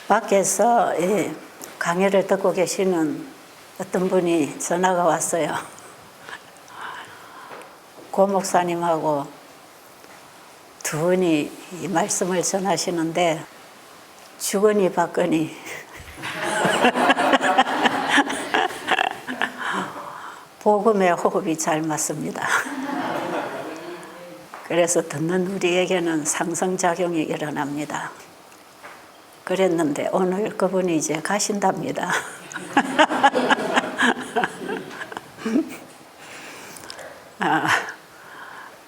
밖에서 강의를 듣고 계시는 어떤 분이 전화가 왔어요. 고 목사님하고 두 분이 이 말씀을 전하시는데 주거니 받거니 복음의 호흡이 잘 맞습니다. 그래서 듣는 우리에게는 상승작용이 일어납니다. 그랬는데 오늘 그분이 이제 가신답니다.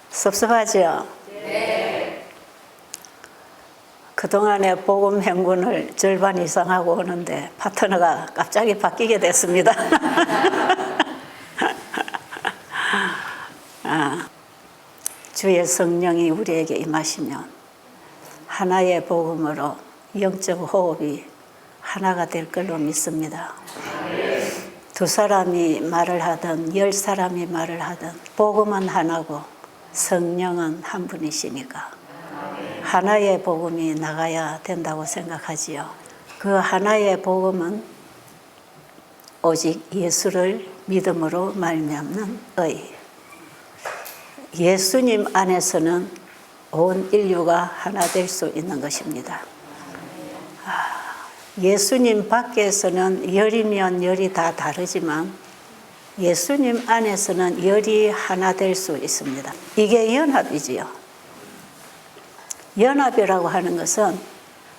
섭섭하죠? 네. 그동안에 복음 행군을 절반 이상 하고 오는데 파트너가 갑자기 바뀌게 됐습니다. 주의 성령이 우리에게 임하시면 하나의 복음으로 영적 호흡이 하나가 될 걸로 믿습니다. 두 사람이 말을 하든 10사람이 말을 하든 복음은 하나고 성령은 한 분이시니까 하나의 복음이 나가야 된다고 생각하지요. 그 하나의 복음은 오직 예수를 믿음으로 말미암는 의. 예수님 안에서는 온 인류가 하나 될 수 있는 것입니다. 예수님 밖에서는 열이면 열이 다 다르지만 예수님 안에서는 열이 하나 될 수 있습니다. 이게 연합이지요. 연합이라고 하는 것은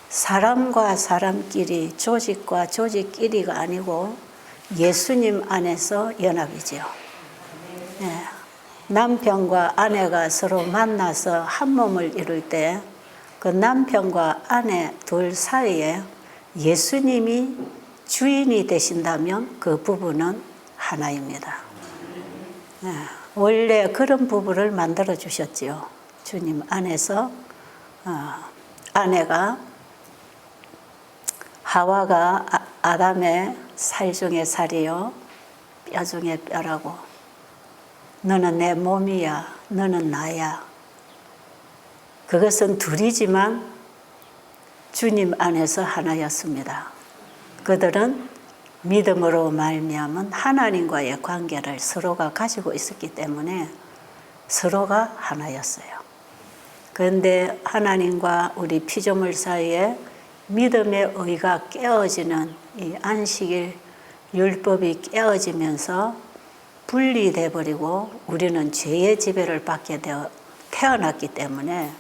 사람과 사람끼리, 조직과 조직끼리가 아니고 예수님 안에서 연합이지요. 네. 남편과 아내가 서로 만나서 한 몸을 이룰 때 그 남편과 아내 둘 사이에 예수님이 주인이 되신다면 그 부부는 하나입니다. 네. 원래 그런 부부를 만들어 주셨지요. 주님 안에서 아내가 하와가 아담의 살 중에 살이요 뼈 중에 뼈라고 너는 내 몸이야 너는 나야. 그것은 둘이지만 주님 안에서 하나였습니다. 그들은 믿음으로 말미암은 하나님과의 관계를 서로가 가지고 있었기 때문에 서로가 하나였어요. 그런데 하나님과 우리 피조물 사이에 믿음의 의가 깨어지는 이 안식일 율법이 깨어지면서 분리돼 버리고 우리는 죄의 지배를 받게 되어 태어났기 때문에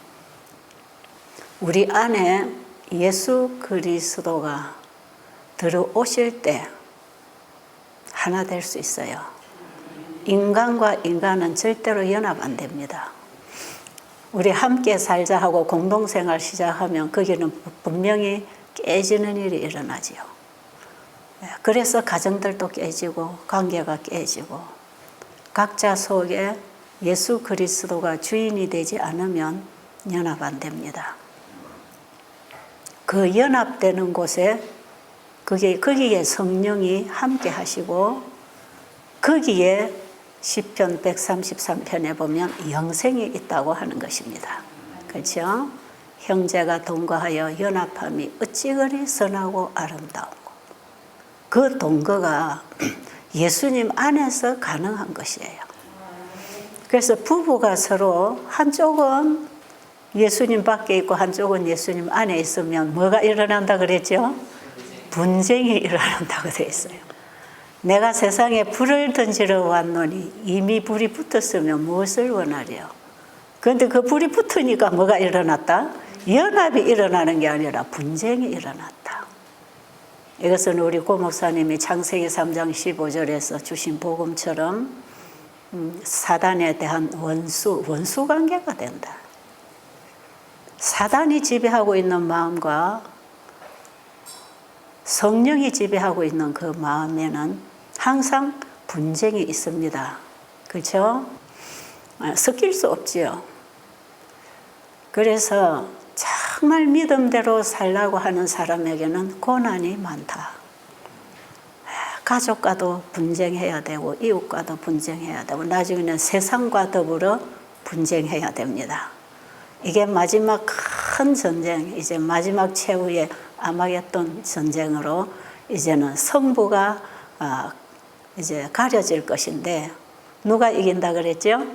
우리 안에 예수 그리스도가 들어오실 때 하나 될 수 있어요. 인간과 인간은 절대로 연합 안 됩니다. 우리 함께 살자 하고 공동생활 시작하면 거기는 분명히 깨지는 일이 일어나지요. 그래서 가정들도 깨지고 관계가 깨지고 각자 속에 예수 그리스도가 주인이 되지 않으면 연합 안 됩니다. 그 연합되는 곳에 거기에 성령이 함께 하시고 거기에 시편 133편에 보면 영생이 있다고 하는 것입니다. 그렇죠? 형제가 동거하여 연합함이 어찌 그리 선하고 아름다운고. 그 동거가 예수님 안에서 가능한 것이에요. 그래서 부부가 서로 한쪽은 예수님 밖에 있고 한쪽은 예수님 안에 있으면 뭐가 일어난다 그랬죠? 분쟁이 일어난다고 되어 있어요. 내가 세상에 불을 던지러 왔노니 이미 불이 붙었으면 무엇을 원하려? 그런데 그 불이 붙으니까 뭐가 일어났다? 연합이 일어나는 게 아니라 분쟁이 일어났다. 이것은 우리 고 목사님이 창세기 3장 15절에서 주신 복음처럼 사단에 대한 원수 관계가 된다. 사단이 지배하고 있는 마음과 성령이 지배하고 있는 그 마음에는 항상 분쟁이 있습니다. 그렇죠? 섞일 수 없지요. 그래서 정말 믿음대로 살라고 하는 사람에게는 고난이 많다. 가족과도 분쟁해야 되고 이웃과도 분쟁해야 되고 나중에는 세상과 더불어 분쟁해야 됩니다. 이게 마지막 큰 전쟁, 이제 마지막 최후의 아마겟돈 전쟁으로 이제는 성부가 이제 가려질 것인데 누가 이긴다 그랬죠?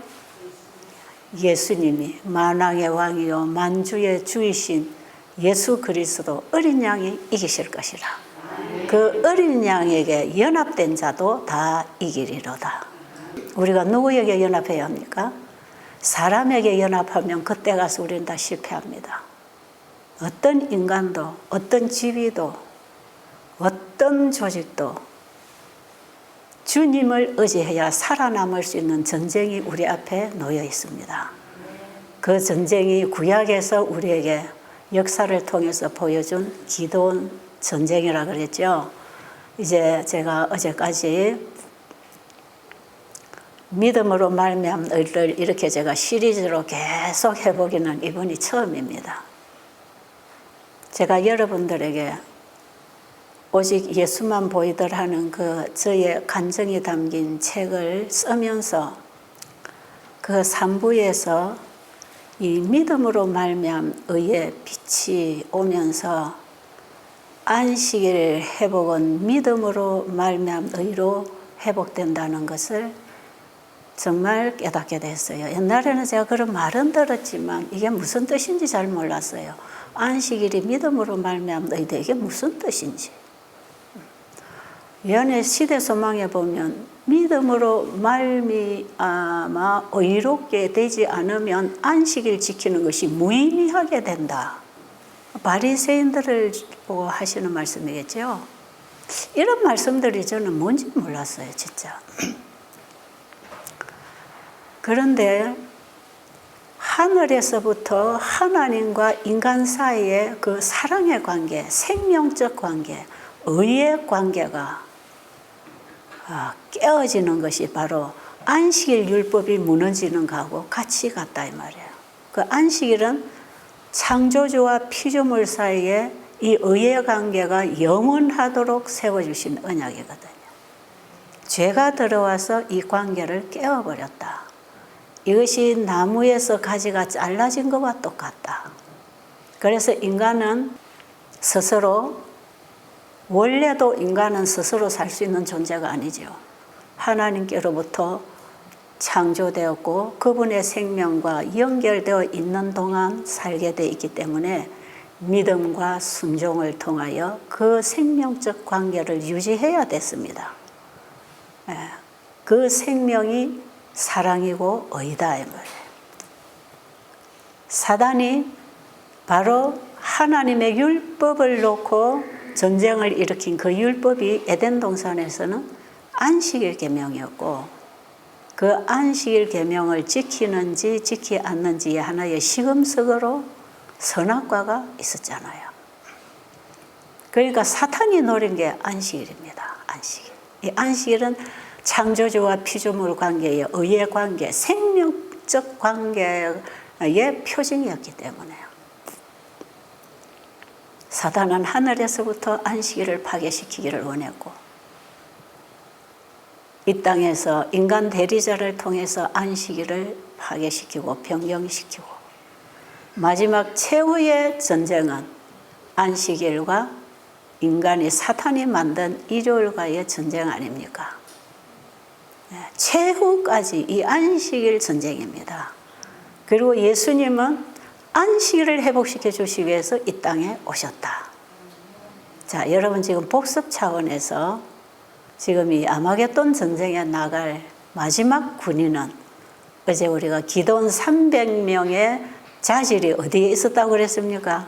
예수님이 만왕의 왕이요 만주의 주이신 예수 그리스도 어린 양이 이기실 것이라. 그 어린 양에게 연합된 자도 다 이기리로다. 우리가 누구에게 연합해야 합니까? 사람에게 연합하면 그때 가서 우리는 다 실패합니다. 어떤 인간도, 어떤 지위도, 어떤 조직도 주님을 의지해야 살아남을 수 있는 전쟁이 우리 앞에 놓여 있습니다. 그 전쟁이 구약에서 우리에게 역사를 통해서 보여준 기도원 전쟁이라 그랬죠. 이제 제가 어제까지 믿음으로 말미암을 이렇게 제가 시리즈로 계속 해보기는 이번이 처음입니다. 제가 여러분들에게 오직 예수만 보이들 하는 그 저의 간증이 담긴 책을 쓰면서 그 3부에서 이 믿음으로 말미암 의의 빛이 오면서 안식일 회복은 믿음으로 말미암 의로 회복된다는 것을 정말 깨닫게 됐어요. 옛날에는 제가 그런 말은 들었지만 이게 무슨 뜻인지 잘 몰랐어요. 안식일이 믿음으로 말미암 의다 이게 무슨 뜻인지. 연애 시대 소망에 보면 믿음으로 말미암아 의롭게 되지 않으면 안식일 지키는 것이 무의미하게 된다. 바리새인들을 보고 하시는 말씀이겠죠. 이런 말씀들이 저는 뭔지 몰랐어요, 진짜. 그런데 하늘에서부터 하나님과 인간 사이의 그 사랑의 관계, 생명적 관계, 의의 관계가 깨어지는 것이 바로 안식일 율법이 무너지는 것하고 같이 같다 이 말이에요. 그 안식일은 창조주와 피조물 사이에 이 의의 관계가 영원하도록 세워주신 언약이거든요. 죄가 들어와서 이 관계를 깨워버렸다. 이것이 나무에서 가지가 잘라진 것과 똑같다. 그래서 인간은 스스로 원래도 인간은 스스로 살 수 있는 존재가 아니죠. 하나님께로부터 창조되었고 그분의 생명과 연결되어 있는 동안 살게 되어 있기 때문에 믿음과 순종을 통하여 그 생명적 관계를 유지해야 됐습니다. 그 생명이 사랑이고 의다 이 말이에요. 사단이 바로 하나님의 율법을 놓고 전쟁을 일으킨 그 율법이 에덴 동산에서는 안식일 계명이었고 그 안식일 계명을 지키는지 지키지 않는지 하나의 시금석으로 선악과가 있었잖아요. 그러니까 사탄이 노린 게 안식일입니다. 안식일. 이 안식일은 창조주와 피조물 관계의 의의 관계, 생명적 관계의 표징이었기 때문에요. 사단은 하늘에서부터 안식일을 파괴시키기를 원했고 이 땅에서 인간 대리자를 통해서 안식일을 파괴시키고 변경시키고 마지막 최후의 전쟁은 안식일과 인간이 사탄이 만든 일요일과의 전쟁 아닙니까? 최후까지 이 안식일 전쟁입니다. 그리고 예수님은 안식일을 회복시켜 주시기 위해서 이 땅에 오셨다. 자, 여러분 지금 복습 차원에서 지금 이 아마겟돈 전쟁에 나갈 마지막 군인은 어제 우리가 기도원 300명의 자질이 어디에 있었다고 그랬습니까?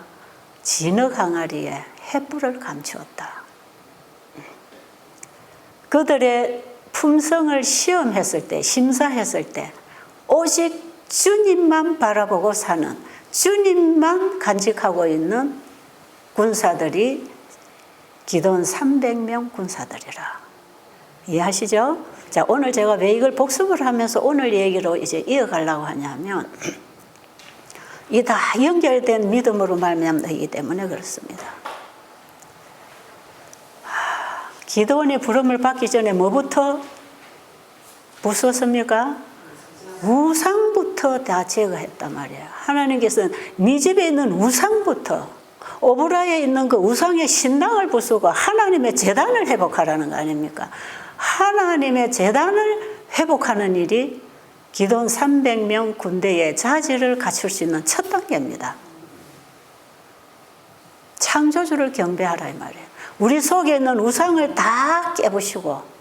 진흙 항아리에 횃불을 감추었다. 그들의 품성을 시험했을 때, 심사했을 때 오직 주님만 바라보고 사는, 주님만 간직하고 있는 군사들이 기도원 300명 군사들이라. 이해하시죠? 자, 오늘 제가 왜 이걸 복습을 하면서 오늘 얘기로 이제 이어가려고 하냐면 이 다 연결된 믿음으로 말미암기 때문에 그렇습니다. 기도원이 부름을 받기 전에 뭐부터 부수었습니까? 우상부터 다 제거했단 말이에요. 하나님께서는 네 집에 있는 우상부터 오브라에 있는 그 우상의 신당을 부수고 하나님의 제단을 회복하라는 거 아닙니까? 하나님의 제단을 회복하는 일이 기돈 300명 군대의 자질을 갖출 수 있는 첫 단계입니다. 창조주를 경배하라 이 말이에요. 우리 속에 있는 우상을 다 깨부시고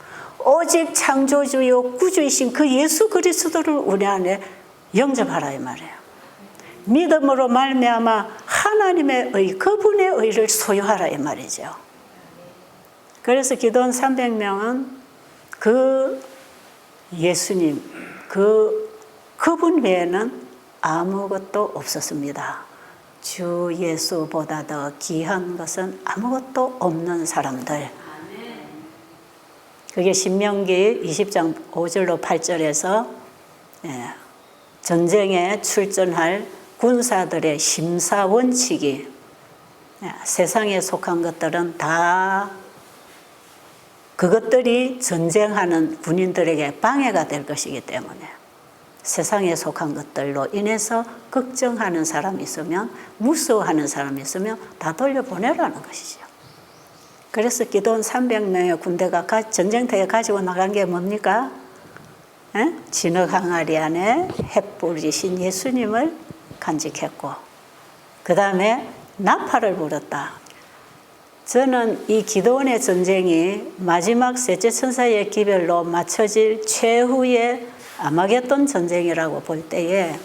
오직 창조주요 구주이신 그 예수 그리스도를 우리 안에 영접하라 이 말이에요. 믿음으로 말미암아 하나님의 의, 그분의 의를 소유하라 이 말이죠. 그래서 기돈 300명은 그 예수님, 그분 외에는 아무것도 없었습니다. 주 예수보다 더 귀한 것은 아무것도 없는 사람들. 그게 신명기 20장 5절로 8절에서 전쟁에 출전할 군사들의 심사 원칙이 세상에 속한 것들은 다 그것들이 전쟁하는 군인들에게 방해가 될 것이기 때문에 세상에 속한 것들로 인해서 걱정하는 사람이 있으면 무서워하는 사람이 있으면 다 돌려보내라는 것이죠. 그래서 기돈 300명의 군대가 전쟁터에 가지고 나간 게 뭡니까? 진흙 항아리 안에 햇불이신 예수님을 간직했고 그 다음에 나팔을 불었다. 저는 이 기도원의 전쟁이 마지막 셋째 천사의 기별로 맞춰질 최후의 아마겟돈 전쟁이라고 볼 때에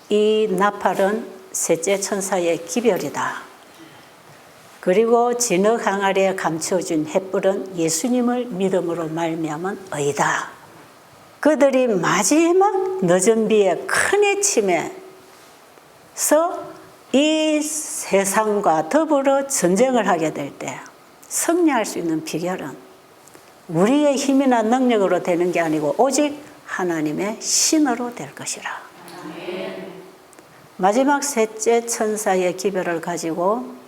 이 나팔은 셋째 천사의 기별이다. 그리고 진흙 항아리에 감춰준 햇불은 예수님을 믿음으로 말미암은 의다. 그들이 마지막 늦은 비에 큰 해침에서 이 세상과 더불어 전쟁을 하게 될 때 승리할 수 있는 비결은 우리의 힘이나 능력으로 되는 게 아니고 오직 하나님의 신으로 될 것이라. 마지막 셋째 천사의 기별을 가지고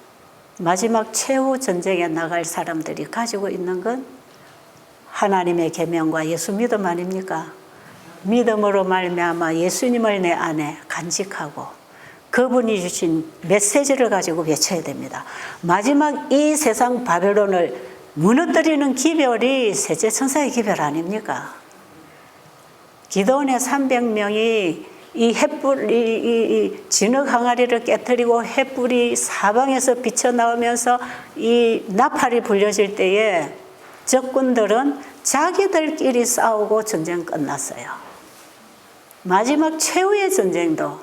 마지막 최후 전쟁에 나갈 사람들이 가지고 있는 건 하나님의 계명과 예수 믿음 아닙니까? 믿음으로 말미암아 예수님을 내 안에 간직하고 그분이 주신 메시지를 가지고 외쳐야 됩니다. 마지막 이 세상 바벨론을 무너뜨리는 기별이 셋째 천사의 기별 아닙니까? 기도원의 300명이 이 햇불, 이 진흙 항아리를 깨뜨리고 햇불이 사방에서 비쳐나오면서 이 나팔이 불려질 때에 적군들은 자기들끼리 싸우고 전쟁 끝났어요. 마지막 최후의 전쟁도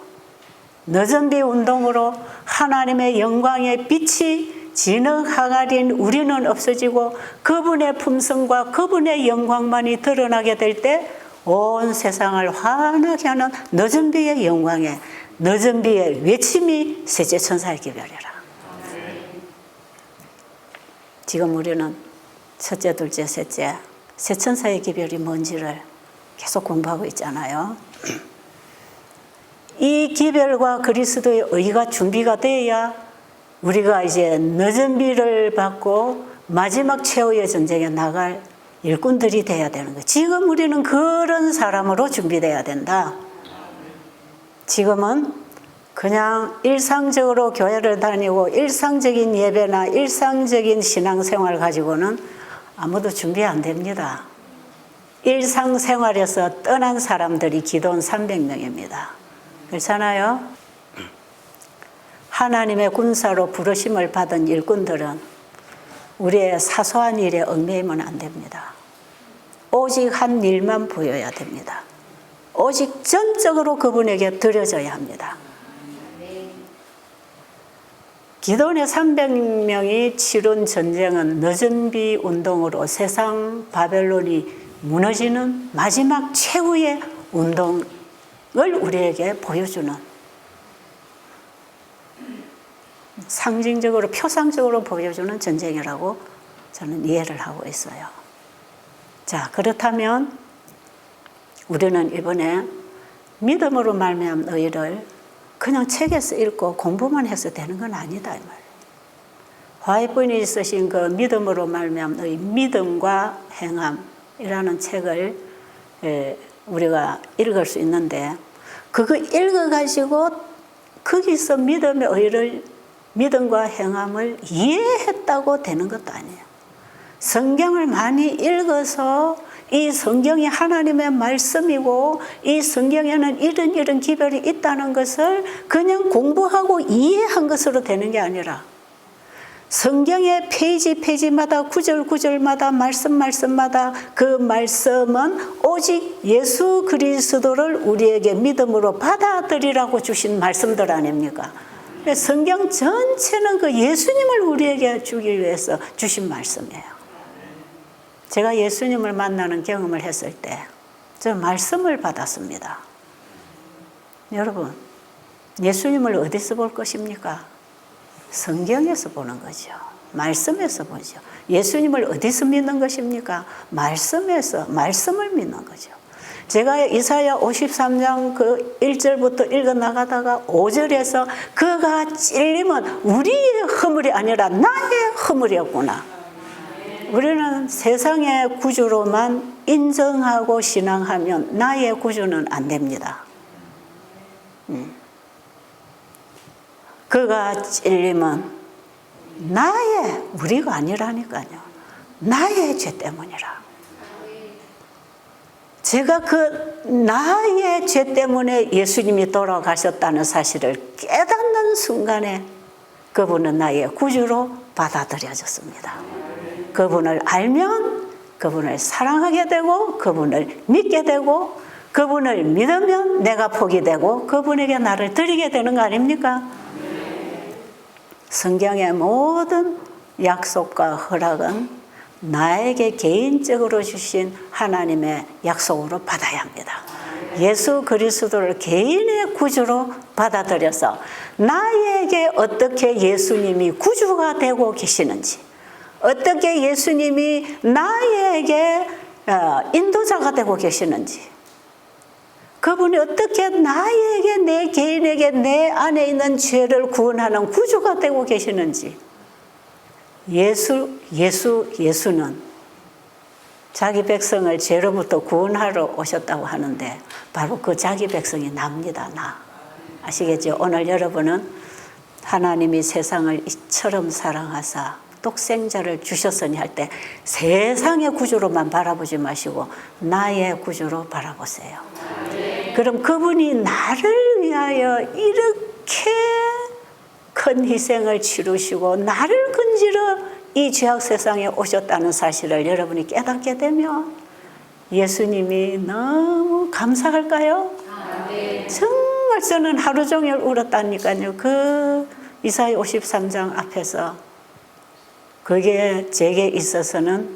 늦은 비 운동으로 하나님의 영광의 빛이 진흙 항아리인 우리는 없어지고 그분의 품성과 그분의 영광만이 드러나게 될 때 온 세상을 환하게 하는 늦은 비의 영광에 늦은 비의 외침이 셋째 천사의 기별이라. 지금 우리는 첫째, 둘째, 셋째, 세 천사의 기별이 뭔지를 계속 공부하고 있잖아요. 이 기별과 그리스도의 의가 준비가 돼야 우리가 이제 늦은 비를 받고 마지막 최후의 전쟁에 나갈 일꾼들이 돼야 되는 거예요. 지금 우리는 그런 사람으로 준비돼야 된다. 지금은 그냥 일상적으로 교회를 다니고 일상적인 예배나 일상적인 신앙생활 가지고는 아무도 준비 안 됩니다. 일상생활에서 떠난 사람들이 기도원 300명입니다. 그렇잖아요? 하나님의 군사로 부르심을 받은 일꾼들은 우리의 사소한 일에 얽매이면 안 됩니다. 오직 한 일만 보여야 됩니다. 오직 전적으로 그분에게 드려져야 합니다. 기도원의 300명이 치룬 전쟁은 늦은 비 운동으로 세상 바벨론이 무너지는 마지막 최후의 운동을 우리에게 보여주는 상징적으로 표상적으로 보여주는 전쟁이라고 저는 이해를 하고 있어요. 자, 그렇다면 우리는 이번에 믿음으로 말미암은 의를 그냥 책에서 읽고 공부만 해서 되는 건 아니다 이 말이에요. 화이트분이 쓰신 그 믿음으로 말미암은 의, 믿음과 행함이라는 책을 우리가 읽을 수 있는데 그거 읽어가지고 거기서 믿음의 의를 믿음과 행함을 이해했다고 되는 것도 아니에요. 성경을 많이 읽어서 이 성경이 하나님의 말씀이고 이 성경에는 이런 기별이 있다는 것을 그냥 공부하고 이해한 것으로 되는 게 아니라 성경의 페이지마다 구절마다 말씀마다 그 말씀은 오직 예수 그리스도를 우리에게 믿음으로 받아들이라고 주신 말씀들 아닙니까? 성경 전체는 그 예수님을 우리에게 주기 위해서 주신 말씀이에요. 제가 예수님을 만나는 경험을 했을 때 저 말씀을 받았습니다. 여러분, 예수님을 어디서 볼 것입니까? 성경에서 보는 거죠. 말씀에서 보죠. 예수님을 어디서 믿는 것입니까? 말씀에서, 말씀을 믿는 거죠. 제가 이사야 53장 그 1절부터 읽어 나가다가 5절에서 그가 찔림은 우리의 허물이 아니라 나의 허물이었구나. 우리는 세상의 구주로만 인정하고 신앙하면 나의 구주는 안 됩니다. 그가 찔림은 나의, 우리가 아니라니까요. 나의 죄 때문이라. 제가 그 나의 죄 때문에 예수님이 돌아가셨다는 사실을 깨닫는 순간에 그분은 나의 구주로 받아들여졌습니다. 그분을 알면 그분을 사랑하게 되고 그분을 믿게 되고 그분을 믿으면 내가 복이 되고 그분에게 나를 드리게 되는 거 아닙니까? 성경의 모든 약속과 허락은 나에게 개인적으로 주신 하나님의 약속으로 받아야 합니다. 예수 그리스도를 개인의 구주로 받아들여서 나에게 어떻게 예수님이 구주가 되고 계시는지, 어떻게 예수님이 나에게 인도자가 되고 계시는지, 그분이 어떻게 나에게, 내 개인에게 내 안에 있는 죄를 구원하는 구주가 되고 계시는지, 예수는 자기 백성을 죄로부터 구원하러 오셨다고 하는데 바로 그 자기 백성이 납니다. 나. 아시겠죠? 오늘 여러분은 하나님이 세상을 이처럼 사랑하사 독생자를 주셨으니 할 때 세상의 구주로만 바라보지 마시고 나의 구주로 바라보세요. 그럼 그분이 나를 위하여 이렇게 큰 희생을 치르시고 나를 건지러 이 죄악 세상에 오셨다는 사실을 여러분이 깨닫게 되면 예수님이 너무 감사할까요? 정말 저는 하루 종일 울었다니까요. 그 이사야 53장 앞에서 그게 제게 있어서는,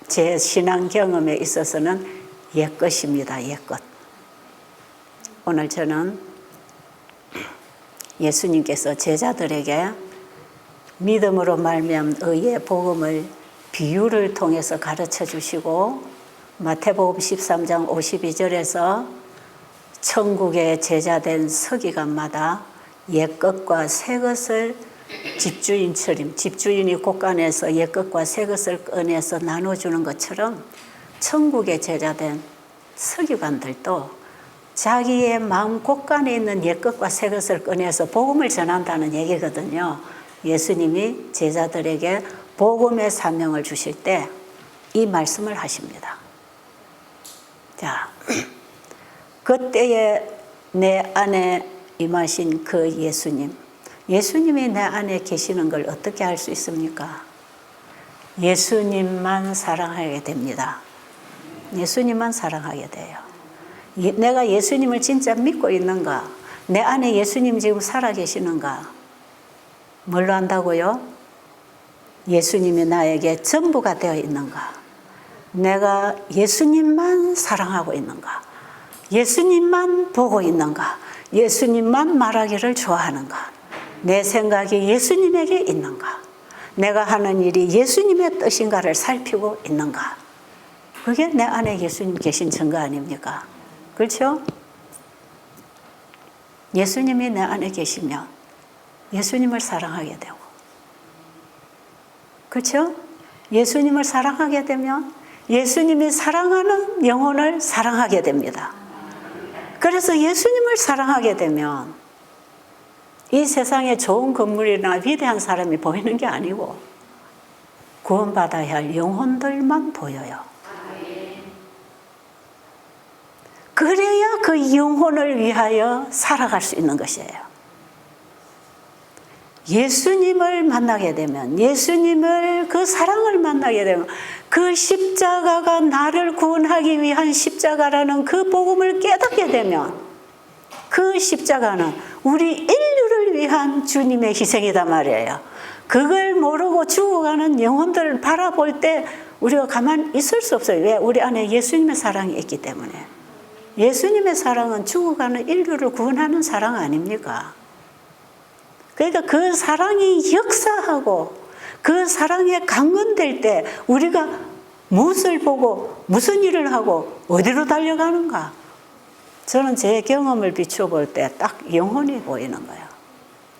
제 신앙 경험에 있어서는 옛것입니다. 옛것. 오늘 저는 예수님께서 제자들에게 믿음으로 말미암은 의의 복음을 비유를 통해서 가르쳐 주시고 마태복음 13장 52절에서 천국의 제자된 서기관마다 옛것과 새것을 집주인이 곳간에서 옛것과 새것을 꺼내서 나눠주는 것처럼 천국의 제자된 서기관들도 자기의 마음 곳간에 있는 옛것과 새것을 꺼내서 복음을 전한다는 얘기거든요. 예수님이 제자들에게 복음의 사명을 주실 때 이 말씀을 하십니다. 자, 그때에 내 안에 임하신 그 예수님이 내 안에 계시는 걸 어떻게 알 수 있습니까? 예수님만 사랑하게 됩니다. 예수님만 사랑하게 돼요. 내가 예수님을 진짜 믿고 있는가? 내 안에 예수님 지금 살아계시는가? 뭘로 안다고요? 예수님이 나에게 전부가 되어 있는가? 내가 예수님만 사랑하고 있는가? 예수님만 보고 있는가? 예수님만 말하기를 좋아하는가? 내 생각이 예수님에게 있는가? 내가 하는 일이 예수님의 뜻인가를 살피고 있는가? 그게 내 안에 예수님 계신 증거 아닙니까? 그렇죠? 예수님이 내 안에 계시면 예수님을 사랑하게 되고, 그렇죠? 예수님을 사랑하게 되면 예수님이 사랑하는 영혼을 사랑하게 됩니다. 그래서 예수님을 사랑하게 되면 이 세상에 좋은 건물이나 위대한 사람이 보이는 게 아니고 구원받아야 할 영혼들만 보여요. 그래야 그 영혼을 위하여 살아갈 수 있는 것이에요. 예수님을 만나게 되면, 예수님을 그 사랑을 만나게 되면, 그 십자가가 나를 구원하기 위한 십자가라는 그 복음을 깨닫게 되면, 그 십자가는 우리 인류를 위한 주님의 희생이다 말이에요. 그걸 모르고 죽어가는 영혼들을 바라볼 때 우리가 가만히 있을 수 없어요. 왜? 우리 안에 예수님의 사랑이 있기 때문에. 예수님의 사랑은 죽어가는 인류를 구원하는 사랑 아닙니까? 그러니까 그 사랑이 역사하고 그 사랑에 강건될 때 우리가 무엇을 보고 무슨 일을 하고 어디로 달려가는가? 저는 제 경험을 비춰볼 때 딱 영혼이 보이는 거예요.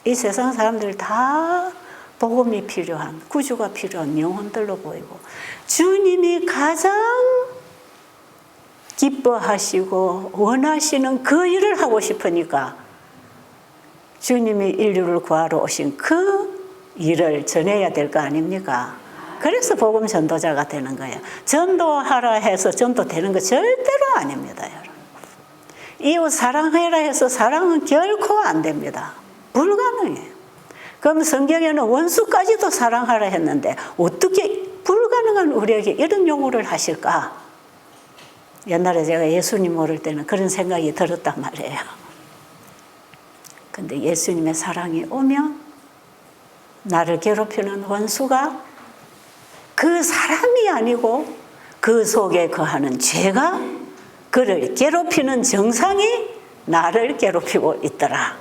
이 세상 사람들 다 복음이 필요한, 구주가 필요한 영혼들로 보이고, 주님이 가장 기뻐하시고 원하시는 그 일을 하고 싶으니까 주님이 인류를 구하러 오신 그 일을 전해야 될 거 아닙니까? 그래서 복음 전도자가 되는 거예요. 전도하라 해서 전도되는 거 절대로 아닙니다, 여러분. 이웃 사랑해라 해서 사랑은 결코 안 됩니다. 불가능해요. 그럼 성경에는 원수까지도 사랑하라 했는데 어떻게 불가능한 우리에게 이런 요구를 하실까? 옛날에 제가 예수님 모를 때는 그런 생각이 들었단 말이에요. 근데 예수님의 사랑이 오면 나를 괴롭히는 원수가 그 사람이 아니고 그 속에 거하는 죄가 그를 괴롭히는 정상이 나를 괴롭히고 있더라.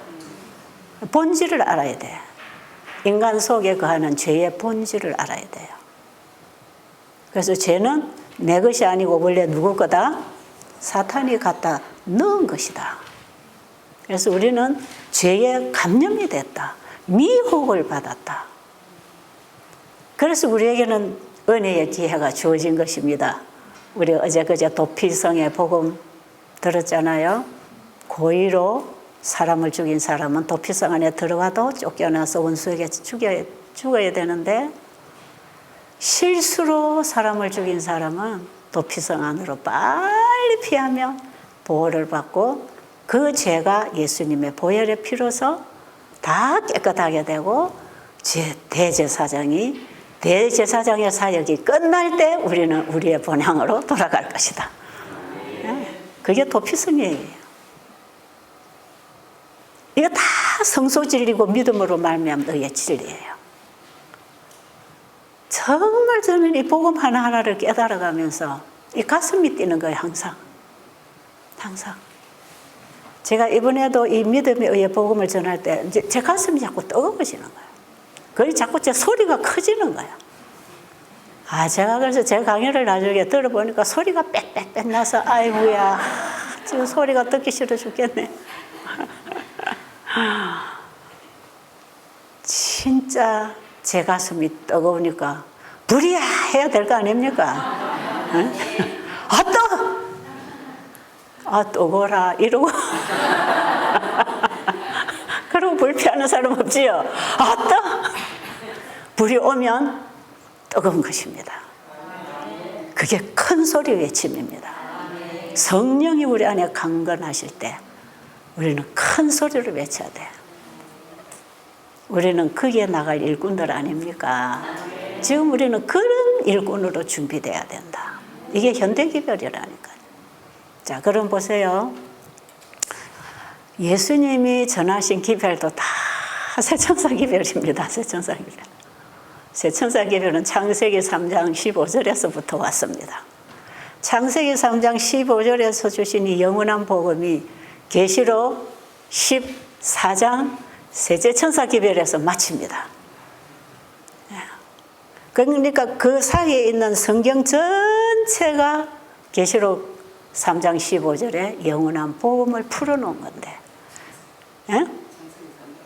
본질을 알아야 돼요. 인간 속에 거하는 죄의 본질을 알아야 돼요. 그래서 죄는 내 것이 아니고 원래 누구 거다? 사탄이 갖다 넣은 것이다. 그래서 우리는 죄에 감염이 됐다. 미혹을 받았다. 그래서 우리에게는 은혜의 기회가 주어진 것입니다. 우리 어제 도피성의 복음 들었잖아요. 고의로 사람을 죽인 사람은 도피성 안에 들어와도 쫓겨나서 원수에게 죽어야 되는데, 실수로 사람을 죽인 사람은 도피성 안으로 빨리 피하며 보호를 받고 그 죄가 예수님의 보혈의 피로서 다 깨끗하게 되고 대제사장의 사역이 끝날 때 우리는 우리의 본향으로 돌아갈 것이다. 그게 도피성이에요. 이거 다 성소 진리고 믿음으로 말미암은 의의 진리예요. 정말 저는 이 복음 하나하나를 깨달아가면서 이 가슴이 뛰는 거예요. 항상. 제가 이번에도 이 믿음의 의의 복음을 전할 때 이제 제 가슴이 자꾸 뜨거워지는 거예요. 그리고 자꾸 제 소리가 커지는 거예요. 제가 그래서 제 강의를 나중에 들어보니까 소리가 빽빽빽 나서 아이고야, 지금 소리가 듣기 싫어 죽겠네. 진짜 제 가슴이 뜨거우니까 불이야 해야 될 거 아닙니까? 뜨거라 이러고 그러고 불 피하는 사람 없지요? 불이 오면 뜨거운 것입니다. 그게 큰 소리 외침입니다. 성령이 우리 안에 강건하실 때 우리는 큰 소리로 외쳐야 돼요. 우리는 거기에 나갈 일꾼들 아닙니까? 지금 우리는 그런 일꾼으로 준비돼야 된다. 이게 현대기별이라니까요. 자, 그럼 보세요. 예수님이 전하신 기별도 다 새천사 기별입니다. 새천사 기별. 새천사 기별은 창세기 3장 15절에서부터 왔습니다. 창세기 3장 15절에서 주신 이 영원한 복음이 계시록 14장 셋째 천사 기별에서 마칩니다. 그러니까 그 사이에 있는 성경 전체가 계시록 3장 15절에 영원한 복음을 풀어놓은 건데,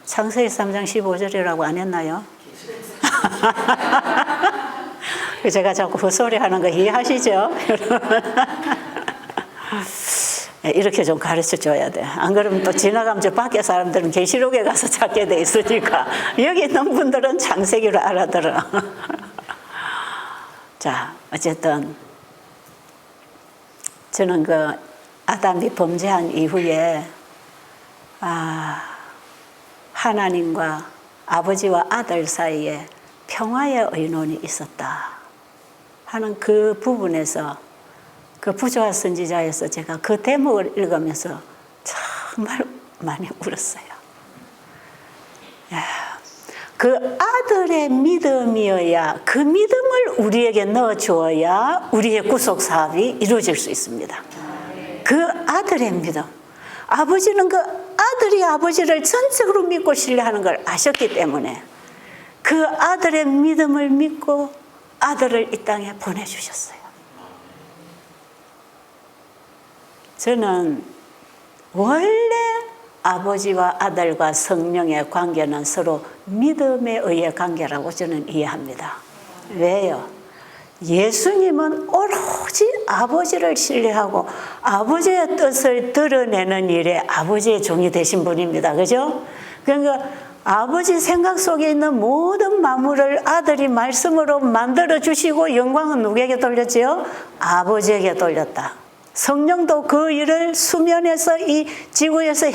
창세기 3장 15절이라고 안 했나요? 제가 자꾸 헛소리 하는 거 이해하시죠? 이렇게 좀 가르쳐 줘야 돼. 안 그러면 또 지나가면 저 밖에 사람들은 계시록에 가서 찾게 돼 있으니까 여기 있는 분들은 창세기로 알아들어. 자, 어쨌든 저는 그 아담이 범죄한 이후에 하나님과 아버지와 아들 사이에 평화의 의논이 있었다 하는 그 부분에서 그 부조와 선지자에서 제가 그 대목을 읽으면서 정말 많이 울었어요. 그 아들의 믿음이어야, 그 믿음을 우리에게 넣어주어야 우리의 구속 사업이 이루어질 수 있습니다. 그 아들의 믿음. 아버지는 그 아들이 아버지를 전적으로 믿고 신뢰하는 걸 아셨기 때문에 그 아들의 믿음을 믿고 아들을 이 땅에 보내주셨어요. 저는 원래 아버지와 아들과 성령의 관계는 서로 믿음에 의해 관계라고 저는 이해합니다. 왜요? 예수님은 오로지 아버지를 신뢰하고 아버지의 뜻을 드러내는 일에 아버지의 종이 되신 분입니다. 그죠? 그러니까 아버지 생각 속에 있는 모든 만물을 아들이 말씀으로 만들어 주시고 영광은 누구에게 돌렸지요? 아버지에게 돌렸다. 성령도 그 일을 수면에서 이 지구에서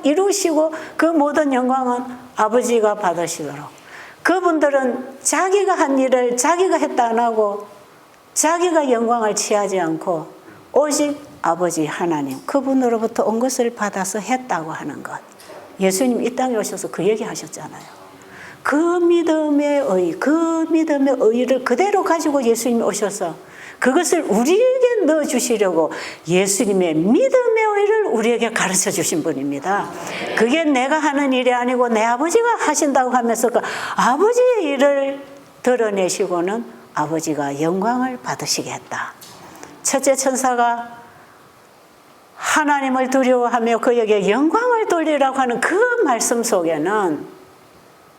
이루시고 그 모든 영광은 아버지가 받으시도록. 그분들은 자기가 한 일을 자기가 했다 안 하고 자기가 영광을 취하지 않고 오직 아버지 하나님 그분으로부터 온 것을 받아서 했다고 하는 것. 예수님 이 땅에 오셔서 그 얘기 하셨잖아요. 그 믿음의 의를 그대로 가지고 예수님이 오셔서 그것을 우리에게 넣어주시려고 예수님의 믿음의 의를 우리에게 가르쳐 주신 분입니다. 그게 내가 하는 일이 아니고 내 아버지가 하신다고 하면서 그 아버지의 일을 드러내시고는 아버지가 영광을 받으시게 했다. 첫째 천사가 하나님을 두려워하며 그에게 영광을 돌리라고 하는 그 말씀 속에는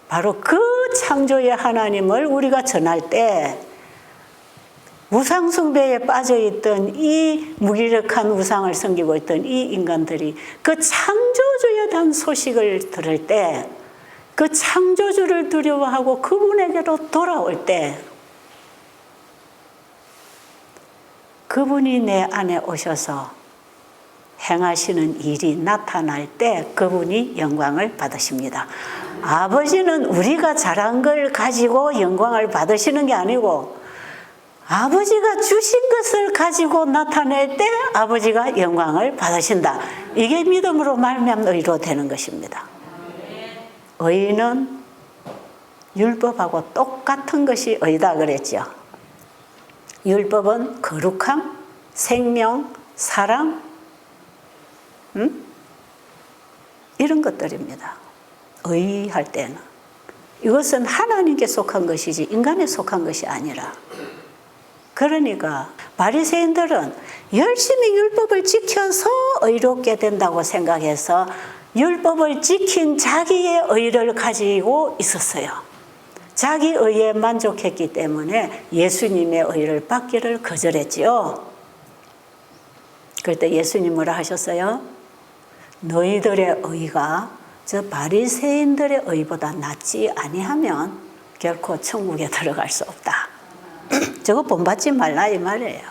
바로 그 창조의 하나님을 우리가 전할 때 우상 숭배에 빠져있던 이 무기력한 우상을 섬기고 있던 이 인간들이 그 창조주에 대한 소식을 들을 때 그 창조주를 두려워하고 그분에게로 돌아올 때 그분이 내 안에 오셔서 행하시는 일이 나타날 때 그분이 영광을 받으십니다. 아버지는 우리가 잘한 걸 가지고 영광을 받으시는 게 아니고 아버지가 주신 것을 가지고 나타낼 때 아버지가 영광을 받으신다. 이게 믿음으로 말미암아 의로 되는 것입니다. 의는 율법하고 똑같은 것이 의다 그랬죠. 율법은 거룩함, 생명, 사랑, 이런 것들입니다. 의할 때는. 이것은 하나님께 속한 것이지 인간에 속한 것이 아니라. 그러니까 바리새인들은 열심히 율법을 지켜서 의롭게 된다고 생각해서 율법을 지킨 자기의 의를 가지고 있었어요. 자기 의에 만족했기 때문에 예수님의 의를 받기를 거절했지요. 그럴 때 예수님 뭐라 하셨어요? 너희들의 의가 저 바리새인들의 의보다 낫지 아니하면 결코 천국에 들어갈 수 없다. 저거 본받지 말라 이 말이에요.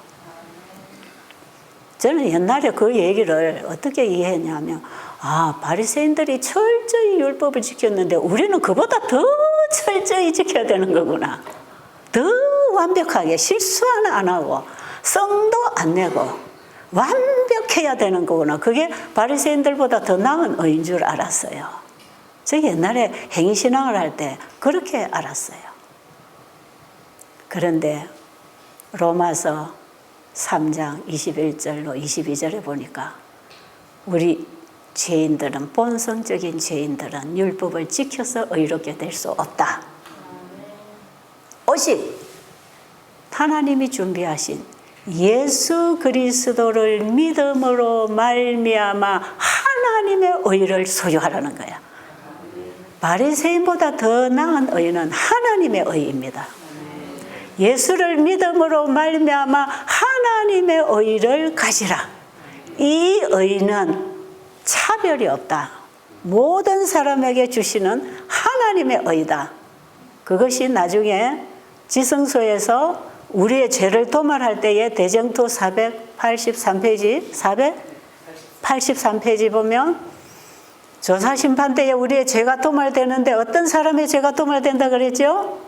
저는 옛날에 그 얘기를 어떻게 이해했냐면 바리새인들이 철저히 율법을 지켰는데 우리는 그보다 더 철저히 지켜야 되는 거구나. 더 완벽하게 실수 하나 안 하고 성도 안 내고 완벽해야 되는 거구나. 그게 바리새인들보다 더 나은 의인 줄 알았어요. 저 옛날에 행위신앙을 할 때 그렇게 알았어요. 그런데 로마서 3장 21절로 22절에 보니까 우리 죄인들은 본성적인 죄인들은 율법을 지켜서 의롭게 될 수 없다. 오직 하나님이 준비하신 예수 그리스도를 믿음으로 말미암아 하나님의 의를 소유하라는 거야. 바리새인보다 더 나은 의는 하나님의 의입니다. 예수를 믿음으로 말미암아 하나님의 의를 가지라. 이 의는 차별이 없다. 모든 사람에게 주시는 하나님의 의다. 그것이 나중에 지성소에서 우리의 죄를 도말할 때에 대정토 483페이지, 483페이지 보면 조사심판 때에 우리의 죄가 도말되는데 어떤 사람의 죄가 도말된다 그랬죠?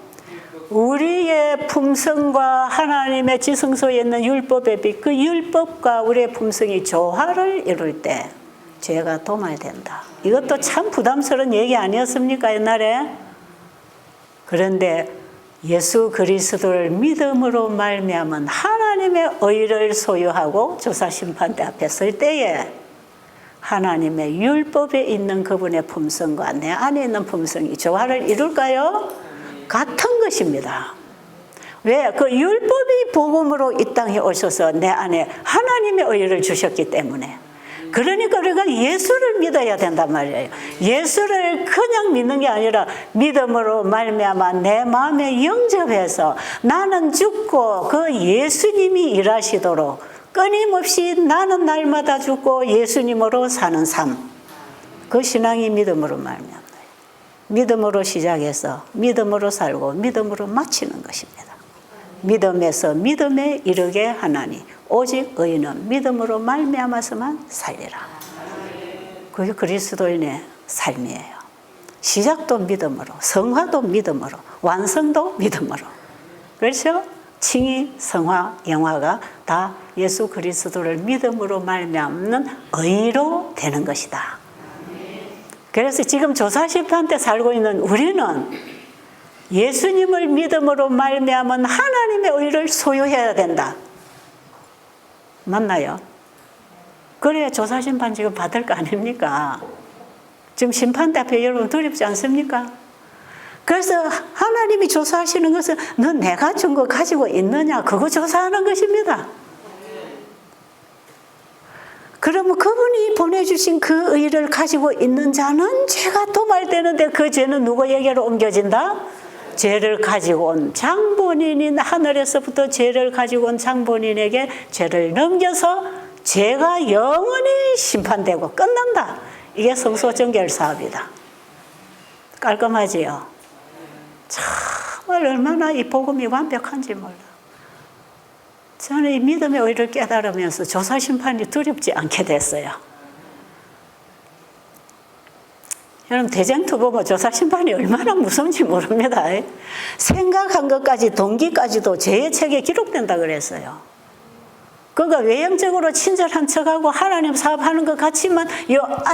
우리의 품성과 하나님의 지성소에 있는 율법의 빛, 그 율법과 우리의 품성이 조화를 이룰 때 죄가 도말된다. 이것도 참 부담스러운 얘기 아니었습니까, 옛날에? 그런데 예수 그리스도를 믿음으로 말미암은 하나님의 의를 소유하고 조사심판대 앞에 설 때에 하나님의 율법에 있는 그분의 품성과 내 안에 있는 품성이 조화를 이룰까요? 같은 것입니다. 왜? 그 율법이 복음으로 이 땅에 오셔서 내 안에 하나님의 의를 주셨기 때문에. 그러니까 우리가 예수를 믿어야 된단 말이에요. 예수를 그냥 믿는 게 아니라 믿음으로 말미암아 내 마음에 영접해서 나는 죽고 그 예수님이 일하시도록 끊임없이 나는 날마다 죽고 예수님으로 사는 삶. 그 신앙이 믿음으로 말미암아요. 믿음으로 시작해서 믿음으로 살고 믿음으로 마치는 것입니다. 믿음에서 믿음에 이르게 하나니 오직 의인은 믿음으로 말미암아서만 살리라. 그게 그리스도인의 삶이에요. 시작도 믿음으로, 성화도 믿음으로, 완성도 믿음으로. 그렇죠? 칭의, 성화, 영화가 다 예수 그리스도를 믿음으로 말미암는 의로 되는 것이다. 그래서 지금 조사심판 때 살고 있는 우리는 예수님을 믿음으로 말미암은 하나님의 의를 소유해야 된다. 맞나요? 그래야 조사심판 지금 받을 거 아닙니까? 지금 심판대 앞에 여러분 두렵지 않습니까? 그래서 하나님이 조사하시는 것은 너 내가 준 거 가지고 있느냐? 그거 조사하는 것입니다. 그러면 그분이 보내주신 그 의를 가지고 있는 자는 죄가 도말되는데 그 죄는 누구에게로 옮겨진다? 죄를 가지고 온 장본인인 하늘에서부터 죄를 가지고 온 장본인에게 죄를 넘겨서 죄가 영원히 심판되고 끝난다. 이게 성소정결 사업이다. 깔끔하지요? 정말 얼마나 이 복음이 완벽한지 몰라. 저는 이 믿음의 의를 깨달으면서 조사심판이 두렵지 않게 됐어요. 여러분 대쟁투 보면 조사심판이 얼마나 무서운지 모릅니다. 생각한 것까지 동기까지도 죄의 책에 기록된다 그랬어요. 그러니까 외형적으로 친절한 척하고 하나님 사업하는 것 같지만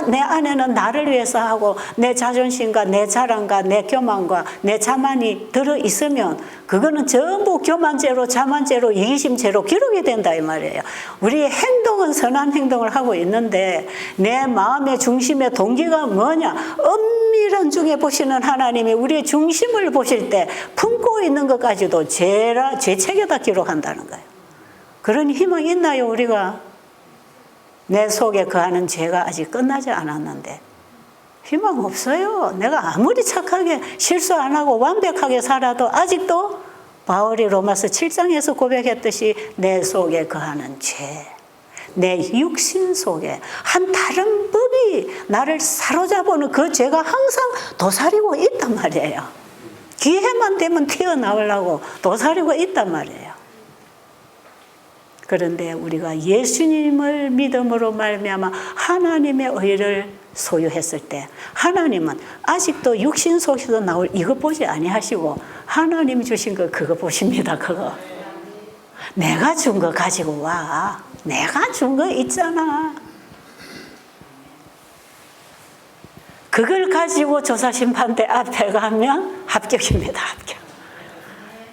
내 안에는 나를 위해서 하고 내 자존심과 내 자랑과 내 교만과 내 자만이 들어있으면 그거는 전부 교만죄로 자만죄로 이기심죄로 기록이 된다 이 말이에요. 우리의 행동은 선한 행동을 하고 있는데 내 마음의 중심의 동기가 뭐냐? 엄밀한 중에 보시는 하나님이 우리의 중심을 보실 때 품고 있는 것까지도 죄책에다 기록한다는 거예요. 그런 희망이 있나요, 우리가? 내 속에 거하는 죄가 아직 끝나지 않았는데. 희망 없어요. 내가 아무리 착하게 실수 안 하고 완벽하게 살아도 아직도 바울이 로마서 7장에서 고백했듯이 내 속에 거하는 죄, 내 육신 속에 한 다른 법이 나를 사로잡아오는 그 죄가 항상 도사리고 있단 말이에요. 기회만 되면 튀어나오려고 도사리고 있단 말이에요. 그런데 우리가 예수님을 믿음으로 말미암아 하나님의 의를 소유했을 때 하나님은 아직도 육신 속에서 나올 이거 보지 아니하시고 하나님 주신 거 그거 보십니다. 그거 내가 준 거 가지고 와. 내가 준 거 있잖아. 그걸 가지고 조사심판대 앞에 가면 합격입니다. 합격.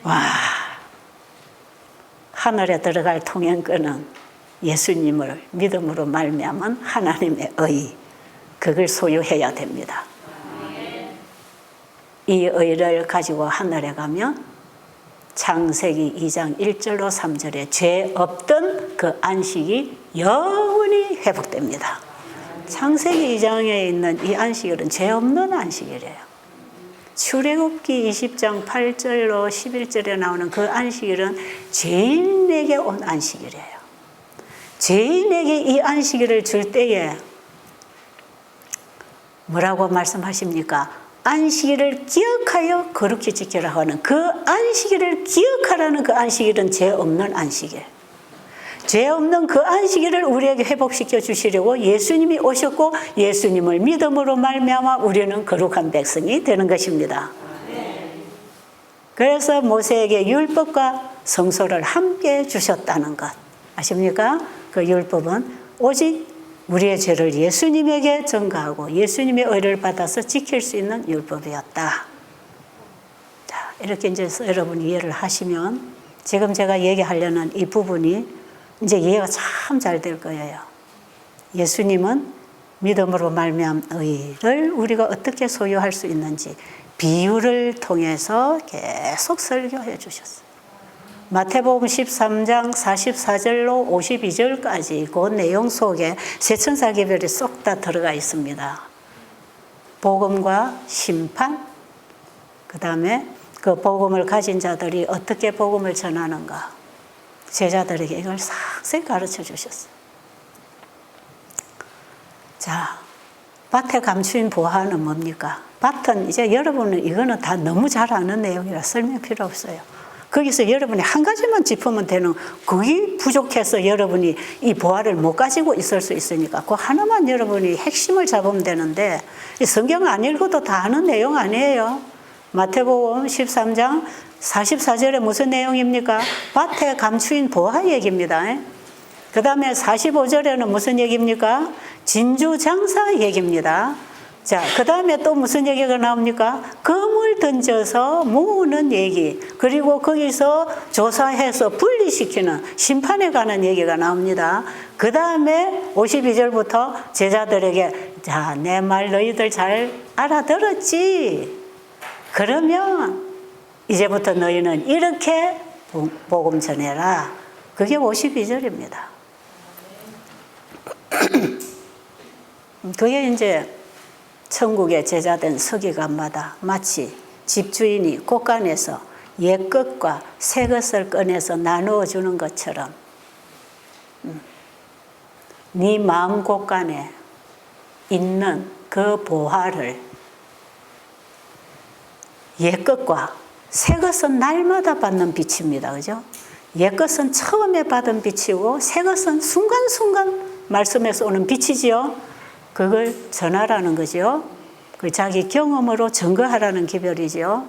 와, 하늘에 들어갈 통행권은 예수님을 믿음으로 말미암은 하나님의 의, 그걸 소유해야 됩니다. 이 의를 가지고 하늘에 가면 창세기 2장 1절로 3절에 죄 없던 그 안식이 영원히 회복됩니다. 창세기 2장에 있는 이 안식일은 죄 없는 안식일이에요. 출애굽기 20장 8절로 11절에 나오는 그 안식일은 죄인에게 온 안식일이에요. 죄인에게 이 안식일을 줄 때에 뭐라고 말씀하십니까? 안식일을 기억하여 거룩히 지키라 하는 그 안식일을 기억하라는 그 안식일은 죄 없는 안식일. 죄 없는 그 안식일을 우리에게 회복시켜 주시려고 예수님이 오셨고 예수님을 믿음으로 말미암아 우리는 거룩한 백성이 되는 것입니다. 그래서 모세에게 율법과 성소를 함께 주셨다는 것 아십니까? 그 율법은 오직 우리의 죄를 예수님에게 전가하고 예수님의 의를 받아서 지킬 수 있는 율법이었다. 자, 이렇게 이제 여러분이 이해를 하시면 지금 제가 얘기하려는 이 부분이 이제 이해가 참 잘 될 거예요. 예수님은 믿음으로 말미암은 의를 우리가 어떻게 소유할 수 있는지 비유를 통해서 계속 설교해 주셨어요. 마태복음 13장 44절로 52절까지 그 내용 속에 세 천사 계별이 쏙 다 들어가 있습니다. 복음과 심판, 그 다음에 그 복음을 가진 자들이 어떻게 복음을 전하는가, 제자들에게 이걸 싹 가르쳐 주셨어요. 자, 밭에 감추인 보화는 뭡니까? 밭은 이제 여러분은 이거는 다 너무 잘 아는 내용이라 설명 필요 없어요. 거기서 여러분이 한 가지만 짚으면 되는, 그게 부족해서 여러분이 이 보화를 못 가지고 있을 수 있으니까 그 하나만 여러분이 핵심을 잡으면 되는데, 성경 안 읽어도 다 아는 내용 아니에요. 마태복음 13장 44절에 무슨 내용입니까? 밭에 감추인 보화 얘기입니다. 그 다음에 45절에는 무슨 얘기입니까? 진주 장사 얘기입니다. 자, 그 다음에 또 무슨 얘기가 나옵니까? 금을 던져서 모으는 얘기, 그리고 거기서 조사해서 분리시키는 심판에 관한 얘기가 나옵니다. 그 다음에 52절부터 제자들에게, 자, 내 말 너희들 잘 알아들었지? 그러면 이제부터 너희는 이렇게 복음 전해라. 그게 52절입니다. 그게 이제 천국의 제자된 서기관마다 마치 집주인이 곳간에서 옛 것과 새 것을 꺼내서 나누어 주는 것처럼 네 마음 곳간에 있는 그 보화를, 옛 것과 새 것은 날마다 받는 빛입니다. 그죠? 옛 것은 처음에 받은 빛이고 새 것은 순간순간 말씀에서 오는 빛이지요. 그걸 전하라는 거죠. 그 자기 경험으로 증거하라는 기별이죠.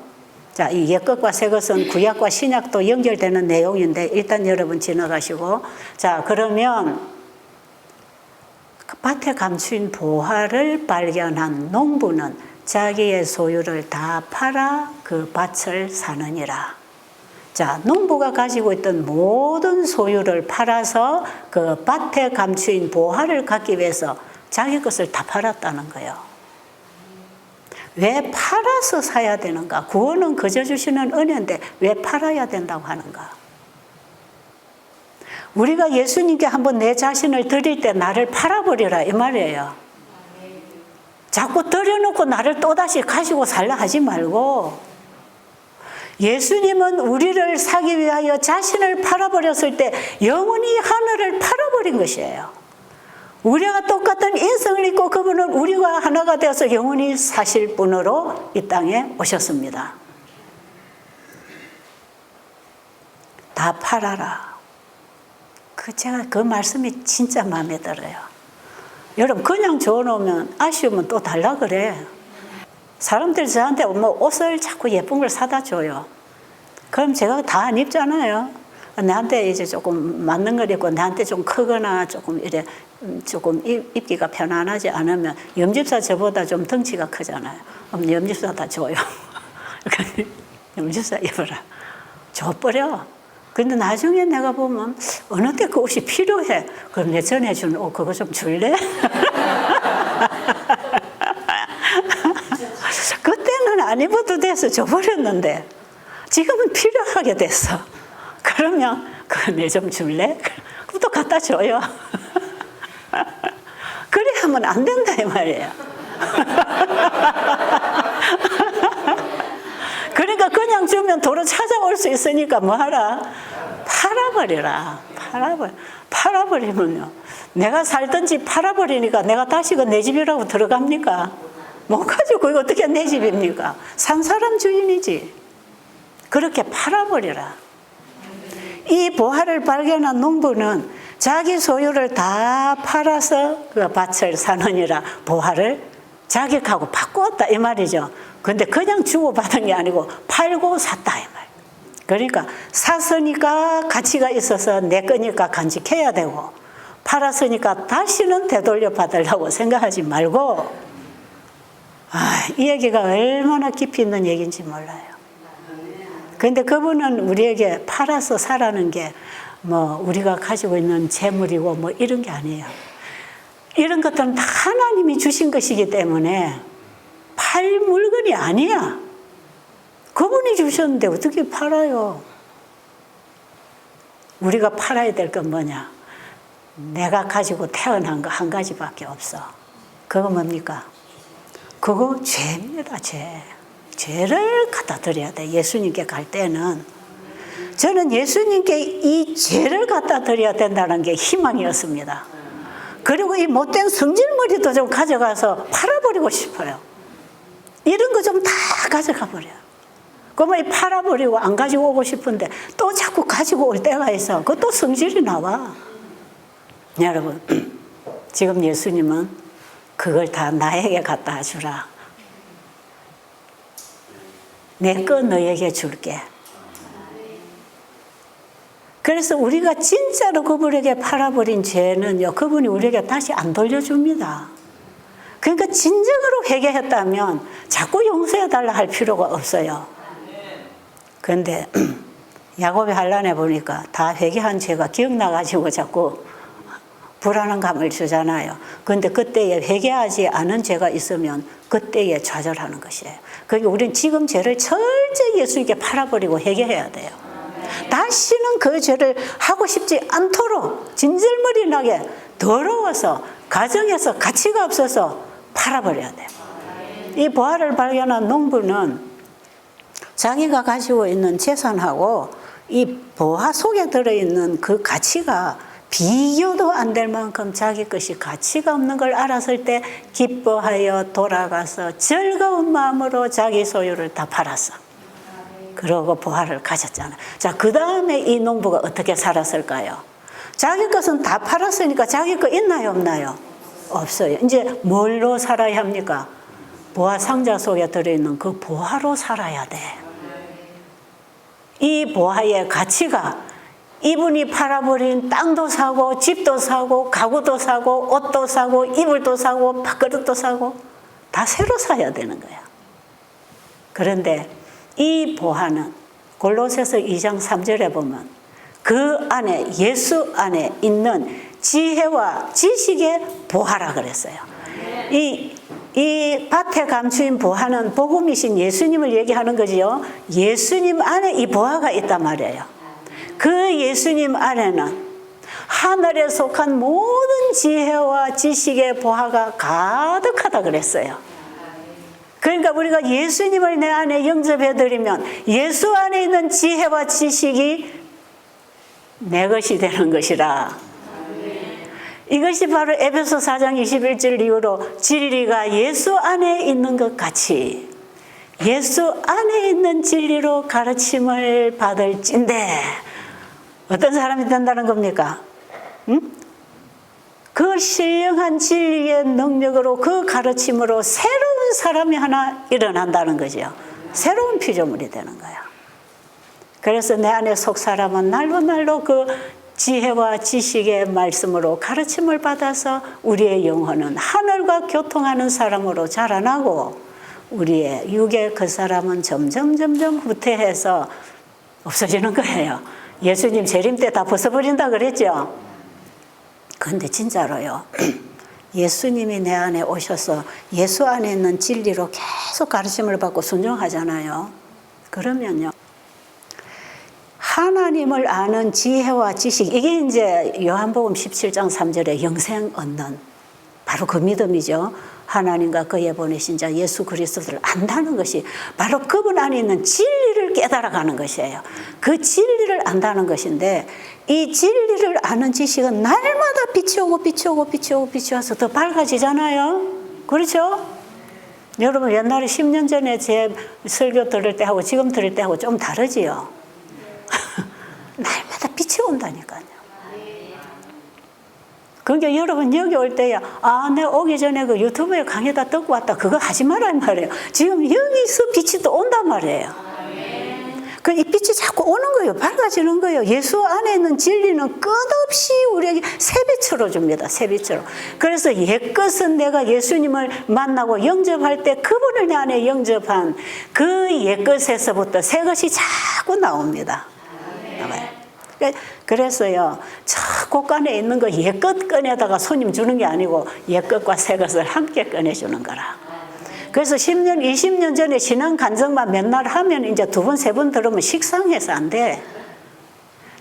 자, 이 옛것과 새것은 구약과 신약도 연결되는 내용인데 일단 여러분 지나가시고, 자, 그러면 밭에 감추인 보화를 발견한 농부는 자기의 소유를 다 팔아 그 밭을 사느니라. 자, 농부가 가지고 있던 모든 소유를 팔아서 그 밭에 감추인 보화를 갖기 위해서 자기 것을 다 팔았다는 거예요. 왜 팔아서 사야 되는가? 구원은 그저 주시는 은혜인데 왜 팔아야 된다고 하는가? 우리가 예수님께 한번 내 자신을 드릴 때 나를 팔아버리라 이 말이에요. 자꾸 들여놓고 나를 또다시 가지고 살라 하지 말고, 예수님은 우리를 사기 위하여 자신을 팔아버렸을 때 영원히 하늘을 팔아버린 것이에요. 우리가 똑같은 인성을 입고 그분은 우리와 하나가 되어서 영원히 사실 분으로 이 땅에 오셨습니다. 다 팔아라. 제가 그 말씀이 진짜 마음에 들어요. 여러분, 그냥 줘놓으면 아쉬우면 또 달라 그래. 사람들이 저한테 뭐 옷을 자꾸 예쁜 걸 사다 줘요. 그럼 제가 다 안 입잖아요. 나한테 이제 조금 맞는 걸 입고 나한테 좀 크거나 조금 이래 조금 입기가 편안하지 않으면, 염집사 저보다 좀 덩치가 크잖아요. 그럼 염집사 다 줘요. 염집사 입어라. 줘버려. 근데 나중에 내가 보면 어느 때 그 옷이 필요해. 그럼 내 전해주는 옷 그거 좀 줄래? 그때는 안 입어도 돼서 줘버렸는데 지금은 필요하게 됐어. 그러면 그거 내 좀 줄래? 그럼 또 갖다 줘요. 그래 하면 안 된다 이 말이에요. 그러니까 그냥 주면 도로 찾아올 수 있으니까 뭐하라? 팔아버려라. 팔아버리면요. 내가 살든지 팔아버리니까 내가 다시 그 내 집이라고 들어갑니까? 못 가지고 그게 어떻게 내 집입니까? 산 사람 주인이지. 그렇게 팔아버리라. 이 보화를 발견한 농부는 자기 소유를 다 팔아서 그 밭을 사느니라 보화를 자격하고 바꾸었다 이 말이죠. 근데 그냥 주고받은 게 아니고 팔고 샀다 이 말. 그러니까 샀으니까 가치가 있어서 내 거니까 간직해야 되고 팔았으니까 다시는 되돌려 받으려고 생각하지 말고 이 얘기가 얼마나 깊이 있는 얘기인지 몰라요. 그런데 그분은 우리에게 팔아서 사라는 게 뭐 우리가 가지고 있는 재물이고 뭐 이런 게 아니에요. 이런 것들은 다 하나님이 주신 것이기 때문에 팔 물건이 아니야. 그분이 주셨는데 어떻게 팔아요? 우리가 팔아야 될 건 뭐냐? 내가 가지고 태어난 거 한 가지밖에 없어. 그거 뭡니까? 그거 죄입니다, 죄. 죄를 갖다 드려야 돼. 예수님께 갈 때는. 저는 예수님께 이 죄를 갖다 드려야 된다는 게 희망이었습니다. 그리고 이 못된 성질머리도 좀 가져가서 팔아버리고 싶어요. 이런 거 좀 다 가져가 버려요. 그러면 팔아버리고 안 가지고 오고 싶은데 또 자꾸 가지고 올 때가 있어. 그것도 성질이 나와. 여러분, 지금 예수님은 그걸 다 나에게 갖다 주라. 내 거 너에게 줄게. 그래서 우리가 진짜로 그분에게 팔아버린 죄는요, 그분이 우리에게 다시 안 돌려줍니다. 그러니까 진정으로 회개했다면 자꾸 용서해달라 할 필요가 없어요. 그런데 야곱의 환란에 보니까 다 회개한 죄가 기억나가지고 자꾸 불안한 감을 주잖아요. 그런데 그때에 회개하지 않은 죄가 있으면 그때에 좌절하는 것이에요. 그러니까 우리는 지금 죄를 철저히 예수님께 팔아버리고 회개해야 돼요. 다시는 그 죄를 하고 싶지 않도록 진절머리 나게 더러워서 가정에서 가치가 없어서 팔아버려야 돼요. 이 보화를 발견한 농부는 자기가 가지고 있는 재산하고 이 보화 속에 들어있는 그 가치가 비교도 안 될 만큼 자기 것이 가치가 없는 걸 알았을 때 기뻐하여 돌아가서 즐거운 마음으로 자기 소유를 다 팔았어. 그러고 보화를 가졌잖아요. 자, 그 다음에 이 농부가 어떻게 살았을까요? 자기 것은 다 팔았으니까 자기 거 있나요, 없나요? 없어요. 이제 뭘로 살아야 합니까? 보화 상자 속에 들어있는 그 보화로 살아야 돼. 이 보화의 가치가 이분이 팔아버린 땅도 사고 집도 사고 가구도 사고 옷도 사고 이불도 사고 밥그릇도 사고 다 새로 사야 되는 거야. 그런데 이 보화는 골로새서 2장 3절에 보면 그 안에 예수 안에 있는 지혜와 지식의 보화라 그랬어요. 이 밭에 감추인 보화는 복음이신 예수님을 얘기하는 거지요. 예수님 안에 이 보화가 있단 말이에요. 그 예수님 안에는 하늘에 속한 모든 지혜와 지식의 보화가 가득하다 그랬어요. 그러니까 우리가 예수님을 내 안에 영접해드리면 예수 안에 있는 지혜와 지식이 내 것이 되는 것이라. 이것이 바로 에베소 4장 21절 이후로 진리가 예수 안에 있는 것 같이 예수 안에 있는 진리로 가르침을 받을진대 어떤 사람이 된다는 겁니까? 그 신령한 진리의 능력으로 그 가르침으로 새로운 사람이 하나 일어난다는 거죠. 새로운 피조물이 되는 거야. 그래서 내 안에 속 사람은 날로 날로 그 지혜와 지식의 말씀으로 가르침을 받아서 우리의 영혼은 하늘과 교통하는 사람으로 자라나고 우리의 육의 그 사람은 점점 후퇴해서 없어지는 거예요. 예수님 재림 때 다 벗어버린다 그랬죠. 그런데 진짜로요. 예수님이 내 안에 오셔서 예수 안에 있는 진리로 계속 가르침을 받고 순종하잖아요. 그러면요. 하나님을 아는 지혜와 지식, 이게 이제 요한복음 17장 3절에 영생 얻는 바로 그 믿음이죠. 하나님과 그의 보내신 자 예수 그리스도를 안다는 것이 바로 그분 안에 있는 진리를 깨달아가는 것이에요. 그 진리를 안다는 것인데 이 진리를 아는 지식은 날마다 빛이 오고 빛이 오고 빛이 오고 빛이 와서 더 밝아지잖아요. 그렇죠? 여러분 옛날에 10년 전에 제 설교 들을 때하고 지금 들을 때하고 좀 다르지요. 날마다 빛이 온다니까요. 그러니까 여러분 여기 올 때야 내가 오기 전에 그 유튜브에 강의다 듣고 왔다 그거 하지 말란 말이에요. 지금 여기서 빛이 또 온단 말이에요. 그 이 빛이 자꾸 오는 거예요. 밝아지는 거예요. 예수 안에 있는 진리는 끝없이 우리에게 새빛으로 줍니다. 새빛으로. 그래서 옛것은 내가 예수님을 만나고 영접할 때 그분을 내 안에 영접한 그 옛것에서부터 새것이 자꾸 나옵니다. 그래서요, 저 곳간에 있는 거 옛것 꺼내다가 손님 주는 게 아니고 옛것과 새것을 함께 꺼내주는 거라. 그래서 10년, 20년 전에 신앙 간증만 맨날 하면 이제 2번, 3번 들으면 식상해서 안 돼.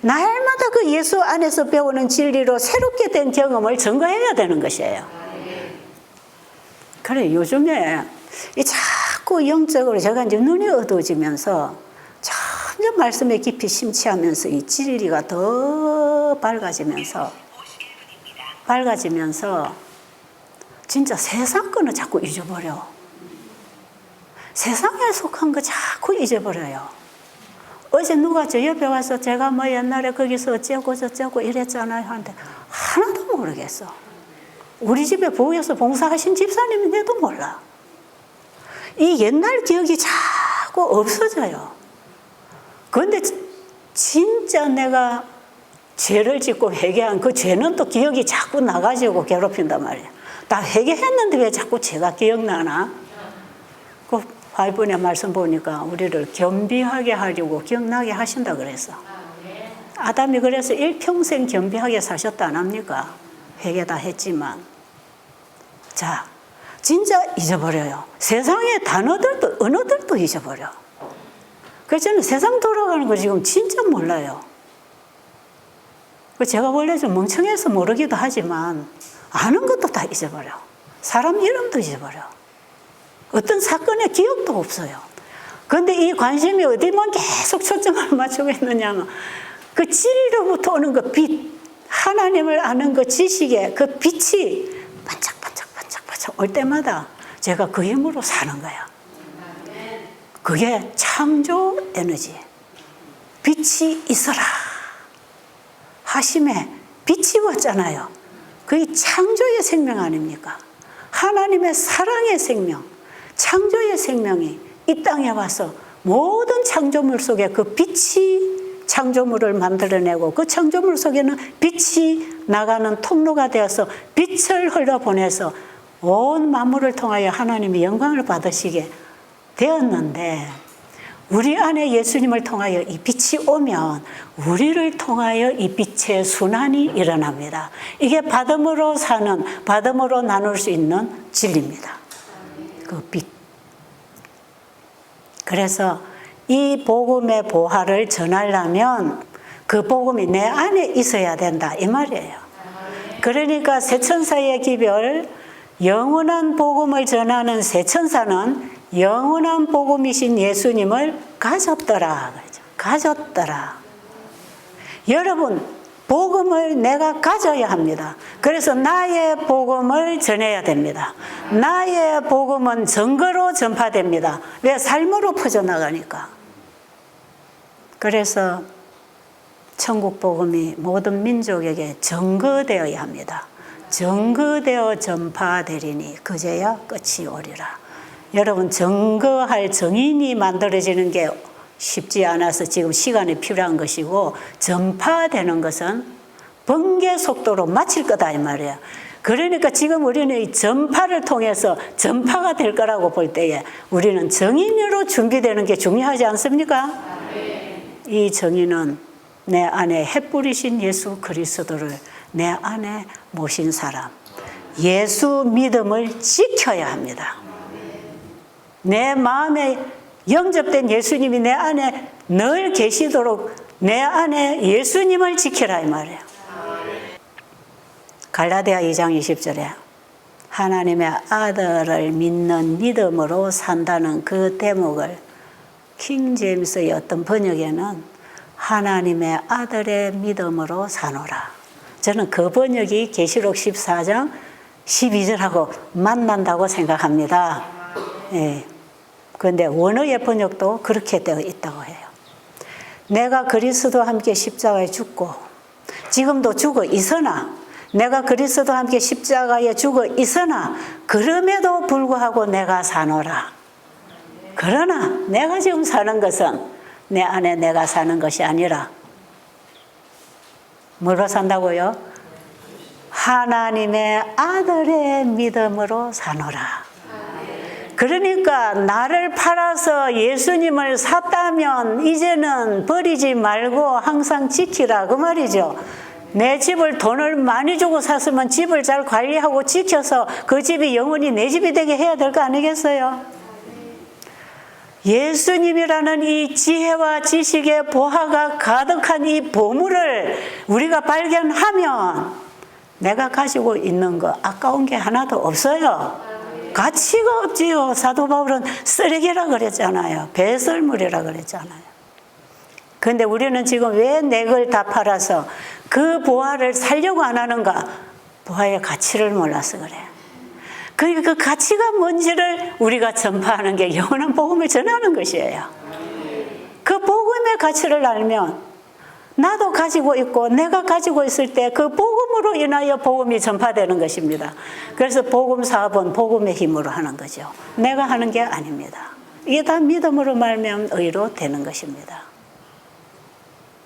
날마다 그 예수 안에서 배우는 진리로 새롭게 된 경험을 증거해야 되는 것이에요. 그래, 요즘에 이 자꾸 영적으로 제가 이제 눈이 어두워지면서 점점 말씀에 깊이 심취하면서 이 진리가 더 밝아지면서 진짜 세상 거는 자꾸 잊어버려. 세상에 속한 거 자꾸 잊어버려요. 어제 누가 저 옆에 와서 제가 뭐 옛날에 거기서 어쩌고 저쩌고 이랬잖아요 하는데 하나도 모르겠어. 우리 집에 부엌에서 봉사하신 집사님인데도 몰라. 이 옛날 기억이 자꾸 없어져요. 그런데 진짜 내가 죄를 짓고 회개한 그 죄는 또 기억이 자꾸 나가지고 괴롭힌단 말이에요. 나 회개했는데 왜 자꾸 죄가 기억나나? 그 바이블의 말씀 보니까 우리를 겸비하게 하려고 기억나게 하신다 그랬어. 아담이 그래서 일평생 겸비하게 사셨다 안 합니까? 회개 다 했지만. 자, 진짜 잊어버려요. 세상의 단어들도 언어들도 잊어버려. 그래서 저는 세상 돌아가는 거 지금 진짜 몰라요. 제가 원래 좀 멍청해서 모르기도 하지만 아는 것도 다 잊어버려. 사람 이름도 잊어버려. 어떤 사건의 기억도 없어요. 그런데 이 관심이 어디만 계속 초점을 맞추고 있느냐면 그 진리로부터 오는 그 빛, 하나님을 아는 그 지식의 그 빛이 반짝반짝 올 때마다 제가 그 힘으로 사는 거야. 그게 창조 에너지. 빛이 있어라 하심에 빛이 왔잖아요. 그게 창조의 생명 아닙니까? 하나님의 사랑의 생명, 창조의 생명이 이 땅에 와서 모든 창조물 속에 그 빛이 창조물을 만들어내고 그 창조물 속에는 빛이 나가는 통로가 되어서 빛을 흘려보내서 온 만물을 통하여 하나님의 영광을 받으시게 되었는데 우리 안에 예수님을 통하여 이 빛이 오면 우리를 통하여 이 빛의 순환이 일어납니다. 이게 받음으로 사는, 받음으로 나눌 수 있는 진리입니다. 그 빛. 그래서 이 복음의 보화를 전하려면 그 복음이 내 안에 있어야 된다 이 말이에요. 그러니까 새천사의 기별, 영원한 복음을 전하는 새천사는 영원한 복음이신 예수님을 가졌더라. 가졌더라. 여러분, 복음을 내가 가져야 합니다. 그래서 나의 복음을 전해야 됩니다. 나의 복음은 증거로 전파됩니다. 왜? 삶으로 퍼져나가니까. 그래서 천국 복음이 모든 민족에게 증거되어야 합니다. 증거되어 전파되리니 그제야 끝이 오리라. 여러분, 증거할 증인이 만들어지는 게 쉽지 않아서 지금 시간이 필요한 것이고 전파되는 것은 번개 속도로 마칠 거다 이 말이에요. 그러니까 지금 우리는 이 전파를 통해서 전파가 될 거라고 볼 때에 우리는 증인으로 준비되는 게 중요하지 않습니까? 이 증인은 내 안에 햇불이신 예수 그리스도를 내 안에 모신 사람, 예수 믿음을 지켜야 합니다. 내 마음에 영접된 예수님이 내 안에 늘 계시도록 내 안에 예수님을 지키라 이 말이에요. 갈라디아 2장 20절에 하나님의 아들을 믿는 믿음으로 산다는 그 대목을 킹 제임스의 어떤 번역에는 하나님의 아들의 믿음으로 사노라. 저는 그 번역이 계시록 14장 12절하고 만난다고 생각합니다. 예. 그런데 원어의 번역도 그렇게 되어 있다고 해요. 내가 그리스도와 함께 십자가에 죽고 지금도 죽어 있으나 내가 그리스도와 함께 십자가에 죽어 있으나 그럼에도 불구하고 내가 사노라. 그러나 내가 지금 사는 것은 내 안에 내가 사는 것이 아니라 뭐로 산다고요? 하나님의 아들의 믿음으로 사노라. 그러니까 나를 팔아서 예수님을 샀다면 이제는 버리지 말고 항상 지키라 그 말이죠. 내 집을 돈을 많이 주고 샀으면 집을 잘 관리하고 지켜서 그 집이 영원히 내 집이 되게 해야 될 거 아니겠어요? 예수님이라는 이 지혜와 지식의 보화가 가득한 이 보물을 우리가 발견하면 내가 가지고 있는 거 아까운 게 하나도 없어요. 가치가 없지요. 사도 바울은 쓰레기라 그랬잖아요. 배설물이라 그랬잖아요. 그런데 우리는 지금 왜 내 걸 다 팔아서 그 보화를 살려고 안 하는가? 보화의 가치를 몰라서 그래. 그러니까 그 가치가 뭔지를 우리가 전파하는 게 영원한 복음을 전하는 것이에요. 그 복음의 가치를 알면 나도 가지고 있고 내가 가지고 있을 때 그 복음으로 인하여 복음이 전파되는 것입니다. 그래서 복음 사업은 복음의 힘으로 하는 거죠. 내가 하는 게 아닙니다. 이게 다 믿음으로 말미암아 의로 되는 것입니다.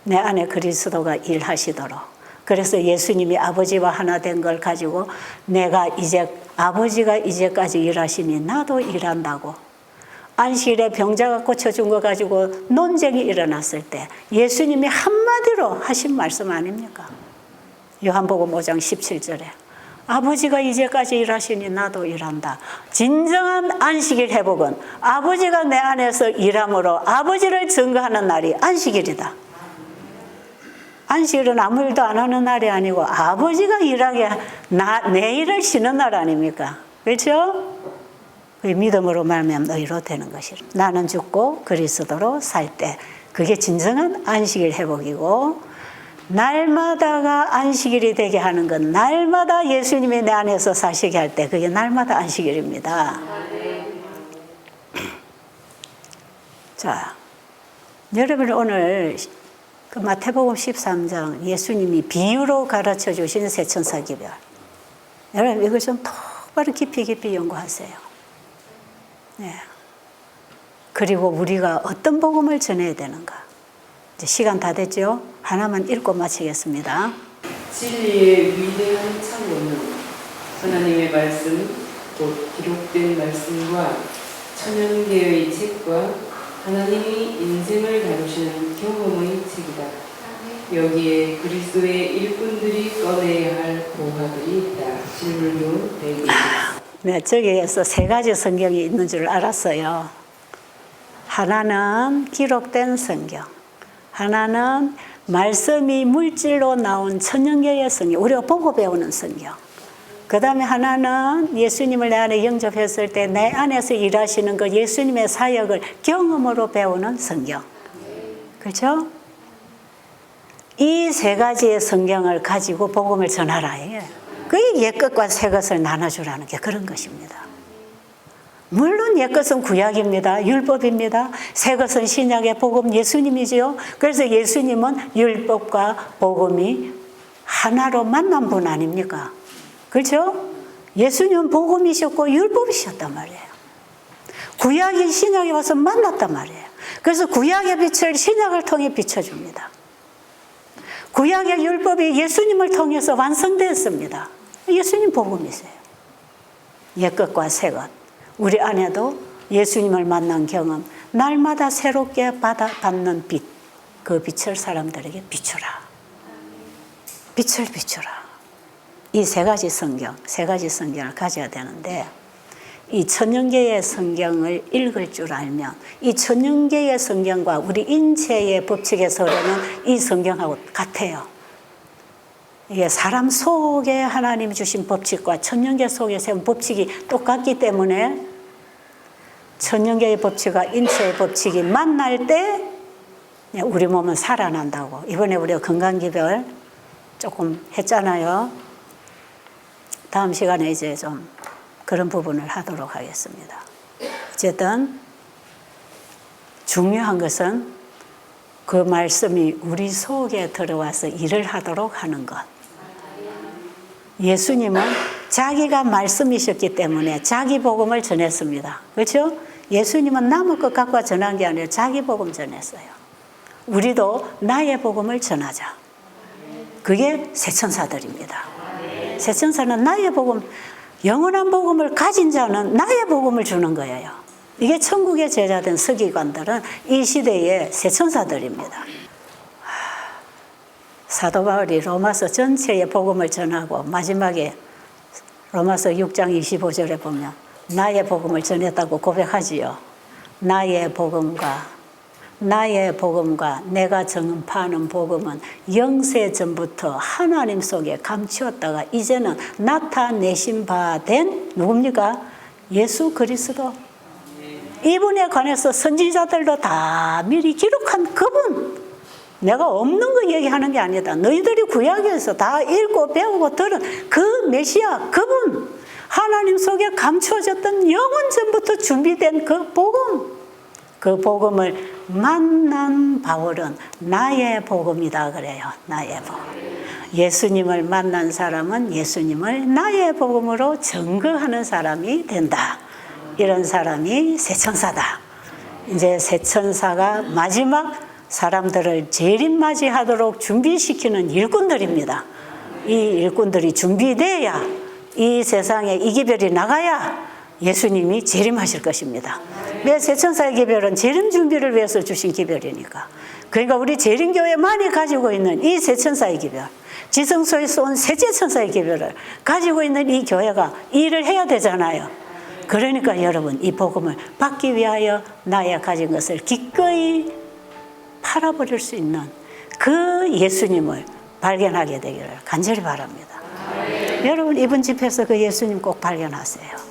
내 안에 그리스도가 일하시도록. 그래서 예수님이 아버지와 하나 된 걸 가지고 내가 이제 아버지가 이제까지 일하시니 나도 일한다고. 안식일에 병자가 고쳐준 거 가지고 논쟁이 일어났을 때 예수님이 한마디로 하신 말씀 아닙니까? 요한복음 5장 17절에 아버지가 이제까지 일하시니 나도 일한다. 진정한 안식일 회복은 아버지가 내 안에서 일함으로 아버지를 증거하는 날이 안식일이다. 안식일은 아무 일도 안 하는 날이 아니고 아버지가 일하게 내 일을 쉬는 날 아닙니까? 그렇죠? 그 믿음으로 말미암아 의로 되는 것이라. 나는 죽고 그리스도로 살 때 그게 진정한 안식일 회복이고 날마다가 안식일이 되게 하는 건 날마다 예수님이 내 안에서 사시게 할 때 그게 날마다 안식일입니다. 자, 여러분 오늘 그 마태복음 13장 예수님이 비유로 가르쳐 주신 세천사 기별. 여러분 이걸 좀 똑바로 깊이 연구하세요. 네. 그리고 우리가 어떤 복음을 전해야 되는가. 이제 시간 다 됐죠? 하나만 읽고 마치겠습니다. 진리의 위대한 창고는 하나님의 말씀, 곧 기록된 말씀과 천연계의 책과 하나님이 인생을 다루시는 경험의 책이다. 여기에 그리스도의 일꾼들이 꺼내야 할 보화들이 있다. 질문 100개. 네, 저기에서 세 가지 성경이 있는 줄 알았어요. 하나는 기록된 성경, 하나는 말씀이 물질로 나온 천연계의 성경, 우리가 보고 배우는 성경. 그 다음에 하나는 예수님을 내 안에 영접했을 때 내 안에서 일하시는 그 예수님의 사역을 경험으로 배우는 성경. 그렇죠? 이 세 가지의 성경을 가지고 복음을 전하라. 그게 옛것과 새것을 나눠주라는 게 그런 것입니다. 물론 옛것은 구약입니다. 율법입니다. 새것은 신약의 복음 예수님이지요. 그래서 예수님은 율법과 복음이 하나로 만난 분 아닙니까? 그렇죠? 예수님은 복음이셨고 율법이셨단 말이에요. 구약이 신약에 와서 만났단 말이에요. 그래서 구약의 빛을 신약을 통해 비춰줍니다. 구약의 율법이 예수님을 통해서 완성되었습니다. 예수님 복음이세요. 옛것과 새것. 우리 안에도 예수님을 만난 경험, 날마다 새롭게 받는 빛, 그 빛을 사람들에게 비추라. 빛을 비추라. 이 세 가지 성경을 가져야 되는데 이 천연계의 성경을 읽을 줄 알면 이 천연계의 성경과 우리 인체의 법칙에서 흐르는 이 성경하고 같아요. 이게 사람 속에 하나님이 주신 법칙과 천연계 속에 세운 법칙이 똑같기 때문에 천연계의 법칙과 인체의 법칙이 만날 때 우리 몸은 살아난다고. 이번에 우리가 건강기별 조금 했잖아요. 다음 시간에 이제 좀 그런 부분을 하도록 하겠습니다. 어쨌든 중요한 것은 그 말씀이 우리 속에 들어와서 일을 하도록 하는 것. 예수님은 자기가 말씀이셨기 때문에 자기 복음을 전했습니다. 그렇죠? 예수님은 남의 것 갖고 전한 게 아니라 자기 복음 전했어요. 우리도 나의 복음을 전하자. 그게 새천사들입니다. 새천사는 나의 복음, 영원한 복음을 가진 자는 나의 복음을 주는 거예요. 이게 천국의 제자된 서기관들은 이 시대의 새천사들입니다. 사도 바울이 로마서 전체의 복음을 전하고 마지막에 로마서 6장 25절에 보면 나의 복음을 전했다고 고백하지요. 나의 복음과 내가 전파하는 복음은 영세 전부터 하나님 속에 감추었다가 이제는 나타내신 바 된 누굽니까? 예수 그리스도. 이분에 관해서 선지자들도 다 미리 기록한 그분. 내가 없는 거 얘기하는 게 아니다. 너희들이 구약에서 다 읽고 배우고 들은 그 메시아 그분. 하나님 속에 감추어졌던 영원 전부터 준비된 그 복음. 그 복음을 만난 바울은 나의 복음이다 그래요. 나의 복음. 예수님을 만난 사람은 예수님을 나의 복음으로 증거하는 사람이 된다. 이런 사람이 새천사다. 이제 새천사가 마지막 사람들을 재림맞이하도록 준비시키는 일꾼들입니다. 이 일꾼들이 준비돼야 이 세상에 이 기별이 나가야 예수님이 재림하실 것입니다. 왜 새천사의 기별은 재림 준비를 위해서 주신 기별이니까. 그러니까 우리 재림교회만이 가지고 있는 이 새천사의 기별, 지성소에서 온 셋째 천사의 기별을 가지고 있는 이 교회가 일을 해야 되잖아요. 그러니까 여러분 이 복음을 받기 위하여 나의 가진 것을 기꺼이 팔아버릴 수 있는 그 예수님을 발견하게 되기를 간절히 바랍니다. 여러분 이번 집회에서 그 예수님 꼭 발견하세요.